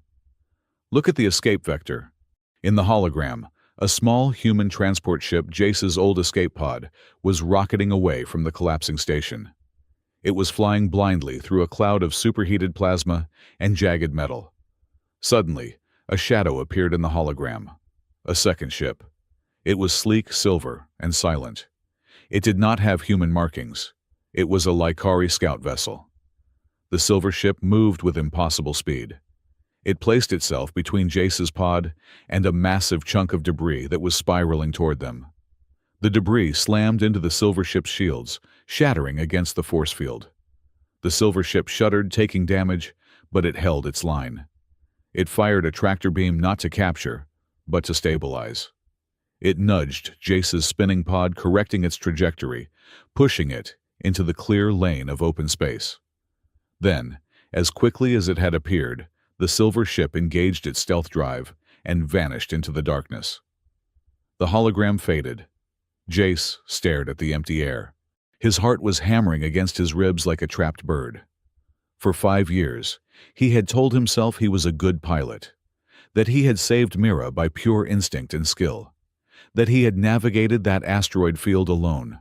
"Look at the escape vector." In the hologram, a small human transport ship, Jace's old escape pod, was rocketing away from the collapsing station. It was flying blindly through a cloud of superheated plasma and jagged metal. Suddenly, a shadow appeared in the hologram. A second ship. It was sleek, silver, and silent. It did not have human markings. It was a Lycari scout vessel. The silver ship moved with impossible speed. It placed itself between Jace's pod and a massive chunk of debris that was spiraling toward them. The debris slammed into the silver ship's shields, shattering against the force field. The silver ship shuddered, taking damage, but it held its line. It fired a tractor beam not to capture, but to stabilize. It nudged Jace's spinning pod, correcting its trajectory, pushing it into the clear lane of open space. Then, as quickly as it had appeared, the silver ship engaged its stealth drive and vanished into the darkness. The hologram faded. Jace stared at the empty air. His heart was hammering against his ribs like a trapped bird. For 5 years, he had told himself he was a good pilot, that he had saved Mira by pure instinct and skill, that he had navigated that asteroid field alone.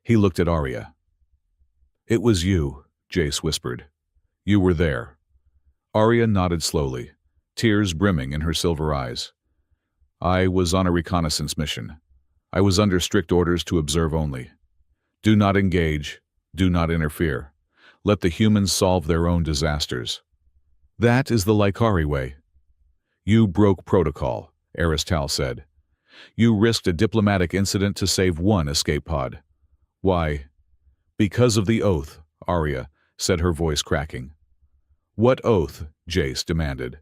He looked at Arya. "It was you," Jace whispered. "You were there." Arya nodded slowly, tears brimming in her silver eyes. "I was on a reconnaissance mission. I was under strict orders to observe only. Do not engage, do not interfere. Let the humans solve their own disasters. That is the Lycari way." "You broke protocol," Aristal said. "You risked a diplomatic incident to save one escape pod." "Why?" "Because of the oath," Arya said, her voice cracking. "What oath?" Jace demanded.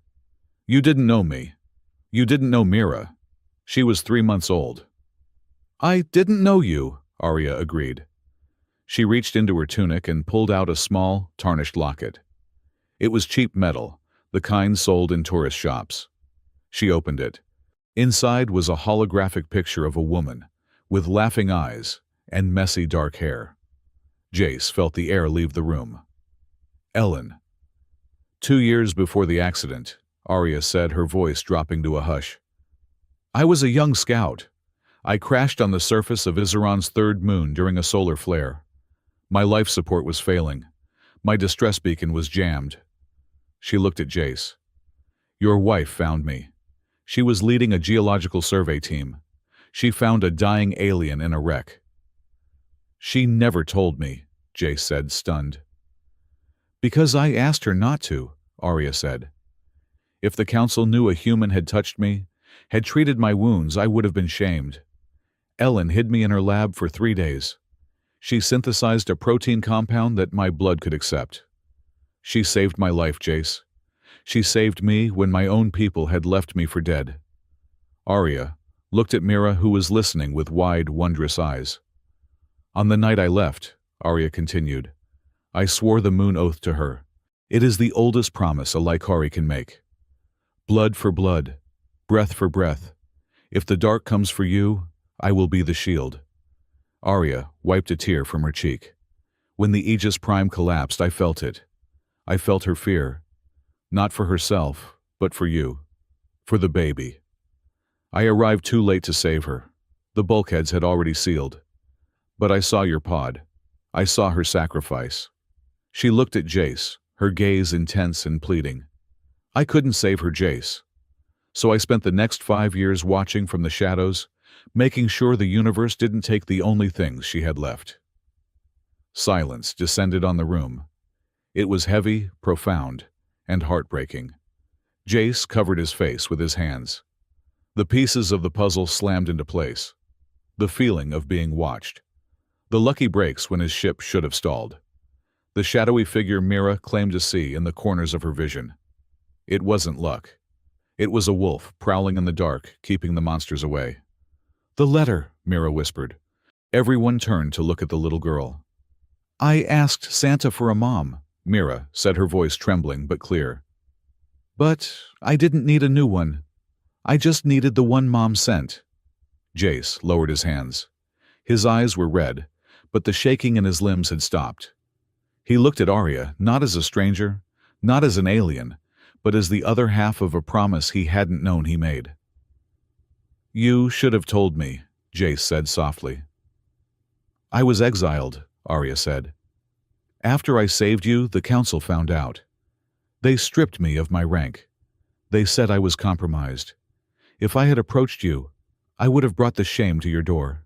"You didn't know me. You didn't know Mira. She was 3 months old." "I didn't know you," Arya agreed. She reached into her tunic and pulled out a small, tarnished locket. It was cheap metal, the kind sold in tourist shops. She opened it. Inside was a holographic picture of a woman, with laughing eyes and messy dark hair. Jace felt the air leave the room. "Ellen." 2 years before the accident, Arya said, her voice dropping to a hush. "I was a young scout. I crashed on the surface of Iseron's third moon during a solar flare. My life support was failing. My distress beacon was jammed." She looked at Jace. "Your wife found me. She was leading a geological survey team. She found a dying alien in a wreck." "She never told me," Jace said, stunned. "Because I asked her not to," Arya said. "If the council knew a human had touched me, had treated my wounds, I would have been shamed. Ellen hid me in her lab for 3 days. She synthesized a protein compound that my blood could accept. She saved my life, Jace. She saved me when my own people had left me for dead." Arya looked at Mira, who was listening with wide, wondrous eyes. "On the night I left," Arya continued, "I swore the moon oath to her. It is the oldest promise a Lycari can make. Blood for blood, breath for breath. If the dark comes for you, I will be the shield." Arya wiped a tear from her cheek. "When the Aegis Prime collapsed, I felt it. I felt her fear. Not for herself, but for you. For the baby. I arrived too late to save her. The bulkheads had already sealed. But I saw your pod. I saw her sacrifice." She looked at Jace, her gaze intense and pleading. "I couldn't save her, Jace. So I spent the next 5 years watching from the shadows, making sure the universe didn't take the only things she had left." Silence descended on the room. It was heavy, profound, and heartbreaking. Jace covered his face with his hands. The pieces of the puzzle slammed into place. The feeling of being watched. The lucky breaks when his ship should have stalled. the shadowy figure Mira claimed to see in the corners of her vision. It wasn't luck. It was a wolf prowling in the dark, keeping the monsters away. "The letter," Mira whispered. Everyone turned to look at the little girl. "I asked Santa for a mom," Mira said, her voice trembling but clear. "But I didn't need a new one. I just needed the one Mom sent." Jace lowered his hands. His eyes were red, but the shaking in his limbs had stopped. He looked at Arya, not as a stranger, not as an alien, but as the other half of a promise he hadn't known he made. "You should have told me," Jace said softly. "I was exiled," Arya said. "After I saved you, the council found out. They stripped me of my rank. They said I was compromised. If I had approached you, I would have brought the shame to your door."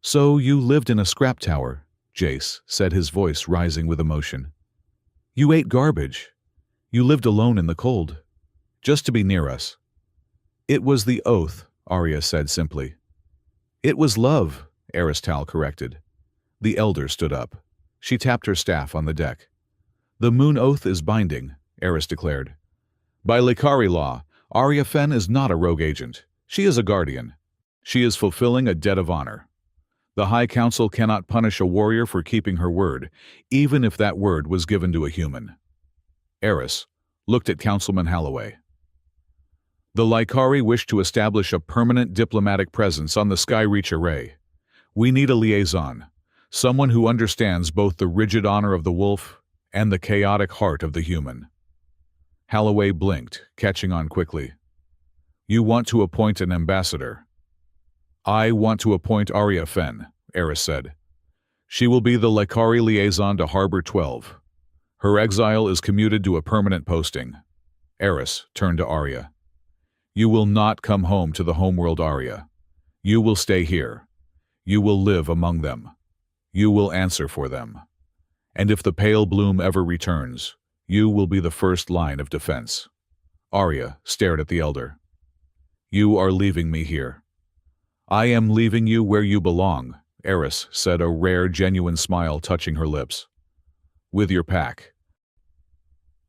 "So you lived in a scrap tower," Jace said, his voice rising with emotion. "You ate garbage. You lived alone in the cold, just to be near us." "It was the oath," Arya said simply. "It was love," Aristal corrected. The elder stood up. She tapped her staff on the deck. "The moon oath is binding," Eris declared. "By Likari law, Arya Fen is not a rogue agent. She is a guardian. She is fulfilling a debt of honor. The High Council cannot punish a warrior for keeping her word, even if that word was given to a human." Eris looked at Councilman Halloway. "The Likari wish to establish a permanent diplomatic presence on the Skyreach array. We need a liaison, someone who understands both the rigid honor of the wolf and the chaotic heart of the human." Halloway blinked, catching on quickly. "You want to appoint an ambassador?" "I want to appoint Arya Fen," Eris said. "She will be the Likari liaison to Harbor 12. Her exile is commuted to a permanent posting." Eris turned to Arya. "You will not come home to the homeworld, Arya. You will stay here. You will live among them. You will answer for them. And if the pale bloom ever returns, you will be the first line of defense." Arya stared at the elder. "You are leaving me here." "I am leaving you where you belong," Eris said, a rare, genuine smile touching her lips. "With your pack."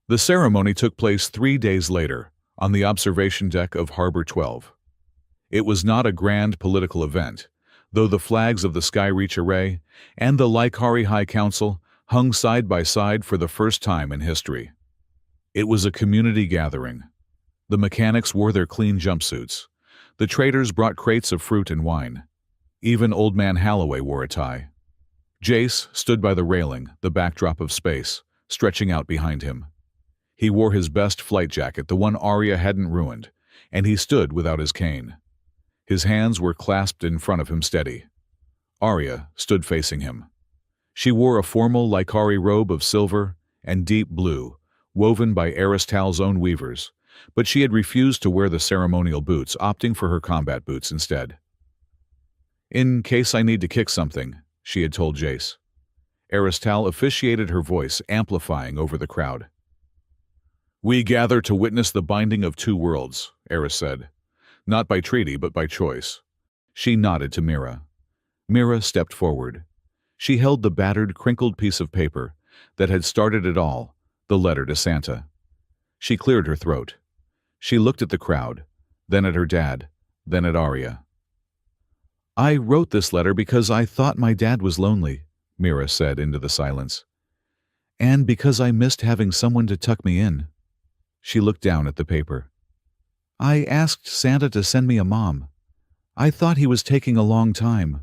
The ceremony took place 3 days later, on the observation deck of Harbor 12. It was not a grand political event, though the flags of the Skyreach array and the Likari High Council hung side by side for the first time in history. It was a community gathering. The mechanics wore their clean jumpsuits. The traders brought crates of fruit and wine. Even Old Man Halloway wore a tie. Jace stood by the railing, the backdrop of space, stretching out behind him. He wore his best flight jacket, the one Arya hadn't ruined, and he stood without his cane. His hands were clasped in front of him steady. Arya stood facing him. She wore a formal Likari robe of silver and deep blue, woven by Aristal's own weavers, but she had refused to wear the ceremonial boots, opting for her combat boots instead. "In case I need to kick something," she had told Jace. Aristal officiated, her voice amplifying over the crowd. "We gather to witness the binding of two worlds," Eris said. "Not by treaty, but by choice." She nodded to Mira. Mira stepped forward. She held the battered, crinkled piece of paper that had started it all, the letter to Santa. She cleared her throat. She looked at the crowd, then at her dad, then at Arya. "I wrote this letter because I thought my dad was lonely," Mira said into the silence. "And because I missed having someone to tuck me in." She looked down at the paper. "I asked Santa to send me a mom. I thought he was taking a long time."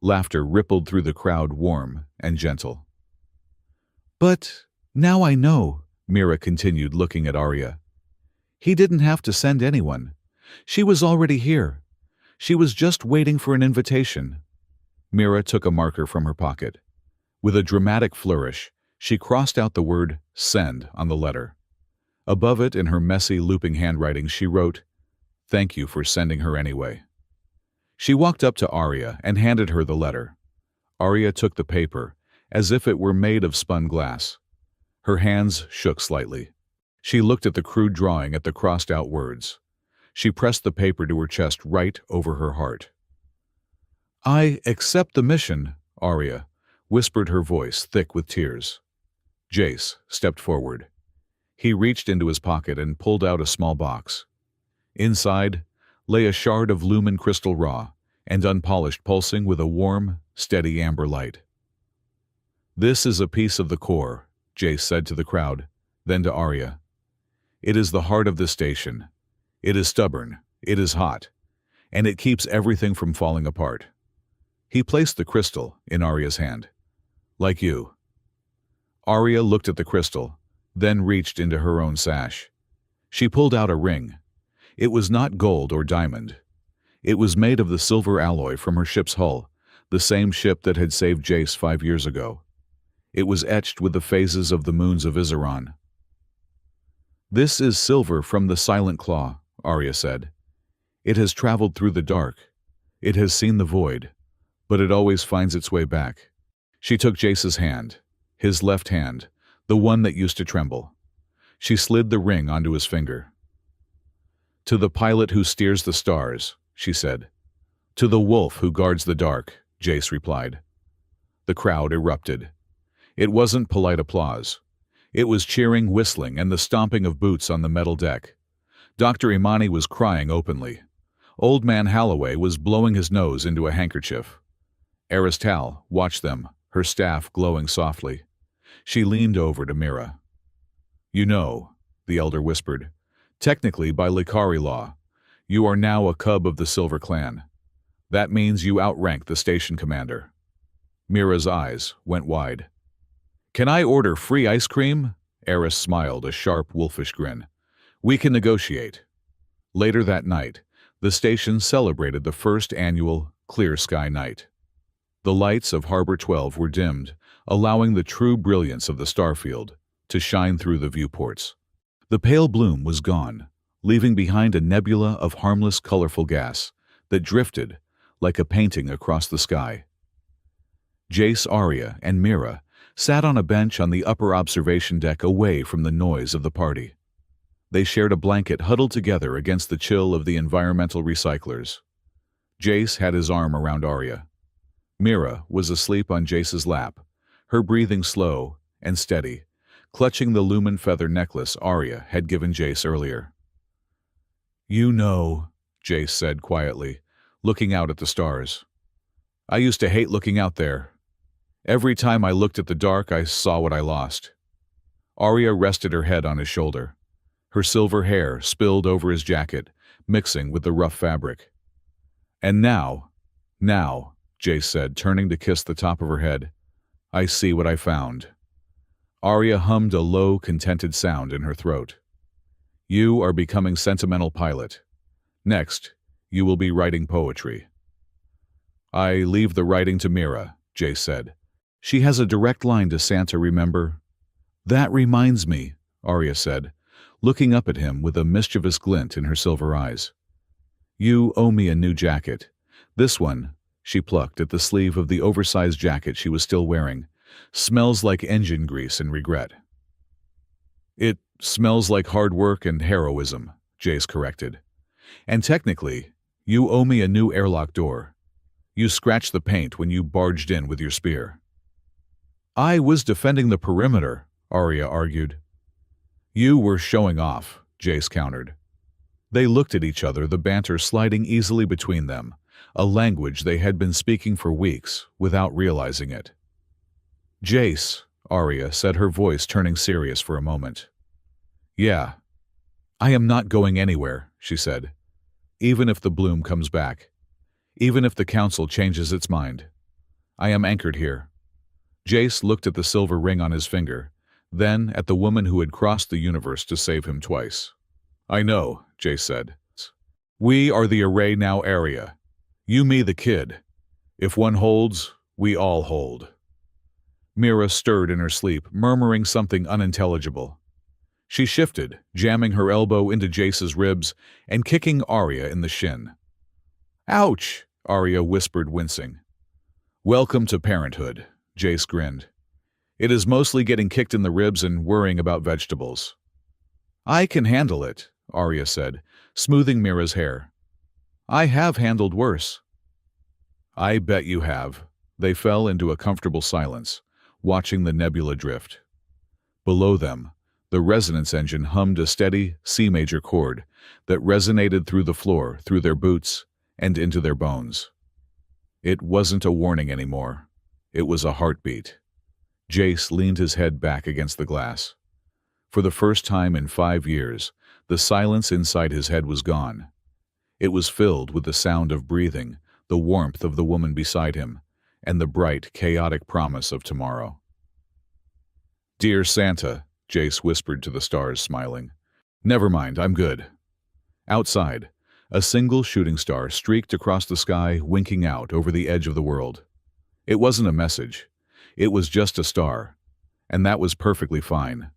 Laughter rippled through the crowd, warm and gentle. "But now I know," Mira continued, looking at Arya. "He didn't have to send anyone. She was already here. She was just waiting for an invitation." Mira took a marker from her pocket. With a dramatic flourish, she crossed out the word "send" on the letter. Above it, in her messy, looping handwriting, she wrote, "Thank you for sending her anyway." She walked up to Arya and handed her the letter. Arya took the paper, as if it were made of spun glass. Her hands shook slightly. She looked at the crude drawing, at the crossed-out words. She pressed the paper to her chest, right over her heart. "I accept the mission," Arya, whispered her voice, thick with tears. Jace stepped forward. He reached into his pocket and pulled out a small box. Inside lay a shard of lumen crystal raw and unpolished, pulsing with a warm, steady amber light. "This is a piece of the core," Jace said to the crowd, then to Arya. "It is the heart of this station. It is stubborn, it is hot, and it keeps everything from falling apart." He placed the crystal in Arya's hand. "Like you." Arya looked at the crystal, then reached into her own sash. She pulled out a ring. It was not gold or diamond. It was made of the silver alloy from her ship's hull, the same ship that had saved Jace 5 years ago. It was etched with the phases of the moons of Iseran. "This is silver from the Silent Claw," Arya said. "It has traveled through the dark. It has seen the void, but it always finds its way back." She took Jace's hand, his left hand, the one that used to tremble. She slid the ring onto his finger. "To the pilot who steers the stars," she said. "To the wolf who guards the dark," Jace replied. The crowd erupted. It wasn't polite applause. It was cheering, whistling, and the stomping of boots on the metal deck. Dr. Imani was crying openly. Old Man Holloway was blowing his nose into a handkerchief. Aristal watched them, her staff glowing softly. She leaned over to Mira. "You know," the elder whispered, "technically by Likari law, you are now a cub of the Silver Clan. That means you outrank the station commander." Mira's eyes went wide. "Can I order free ice cream?" Eris smiled, a sharp, wolfish grin. "We can negotiate." Later that night, the station celebrated the first annual Clear Sky Night. The lights of Harbor 12 were dimmed, allowing the true brilliance of the starfield to shine through the viewports. The pale bloom was gone, leaving behind a nebula of harmless, colorful gas that drifted like a painting across the sky. Jace, Arya, and Mira sat on a bench on the upper observation deck away from the noise of the party. They shared a blanket huddled together against the chill of the environmental recyclers. Jace had his arm around Arya. Mira was asleep on Jace's lap, her breathing slow and steady, clutching the lumen feather necklace Arya had given Jace earlier. "You know," Jace said quietly, looking out at the stars. "I used to hate looking out there. Every time I looked at the dark, I saw what I lost." Arya rested her head on his shoulder. Her silver hair spilled over his jacket, mixing with the rough fabric. "And now," Jace said, turning to kiss the top of her head, "I see what I found." Arya hummed a low, contented sound in her throat. "You are becoming sentimental pilot. Next, you will be writing poetry." "I leave the writing to Mira," Jace said. "She has a direct line to Santa, remember?" "That reminds me," Arya said, looking up at him with a mischievous glint in her silver eyes. "You owe me a new jacket. This one," she plucked at the sleeve of the oversized jacket she was still wearing, "smells like engine grease and regret." "It smells like hard work and heroism," Jace corrected. "And technically, you owe me a new airlock door. You scratched the paint when you barged in with your spear." "I was defending the perimeter," Arya argued. "You were showing off," Jace countered. They looked at each other, the banter sliding easily between them, a language they had been speaking for weeks without realizing it. "Jace," Arya said, her voice turning serious for a moment. "Yeah. I am not going anywhere," she said. "Even if the bloom comes back. Even if the council changes its mind. I am anchored here." Jace looked at the silver ring on his finger, then at the woman who had crossed the universe to save him twice. "I know," Jace said. "We are the array now area. You, me, the kid. If one holds, we all hold." Mira stirred in her sleep, murmuring something unintelligible. She shifted, jamming her elbow into Jace's ribs and kicking Arya in the shin. "Ouch!" Arya whispered, wincing. "Welcome to parenthood," Jace grinned. "It is mostly getting kicked in the ribs and worrying about vegetables." "I can handle it," Arya said, smoothing Mira's hair. "I have handled worse." "I bet you have," They fell into a comfortable silence, watching the nebula drift. Below them, the resonance engine hummed a steady C major chord that resonated through the floor, through their boots, and into their bones. It wasn't a warning anymore. It was a heartbeat. Jace leaned his head back against the glass. For the first time in 5 years, the silence inside his head was gone. It was filled with the sound of breathing, the warmth of the woman beside him, and the bright, chaotic promise of tomorrow. "Dear Santa," Jace whispered to the stars, smiling. "Never mind, I'm good." Outside, a single shooting star streaked across the sky, winking out over the edge of the world. It wasn't a message. It was just a star, and that was perfectly fine.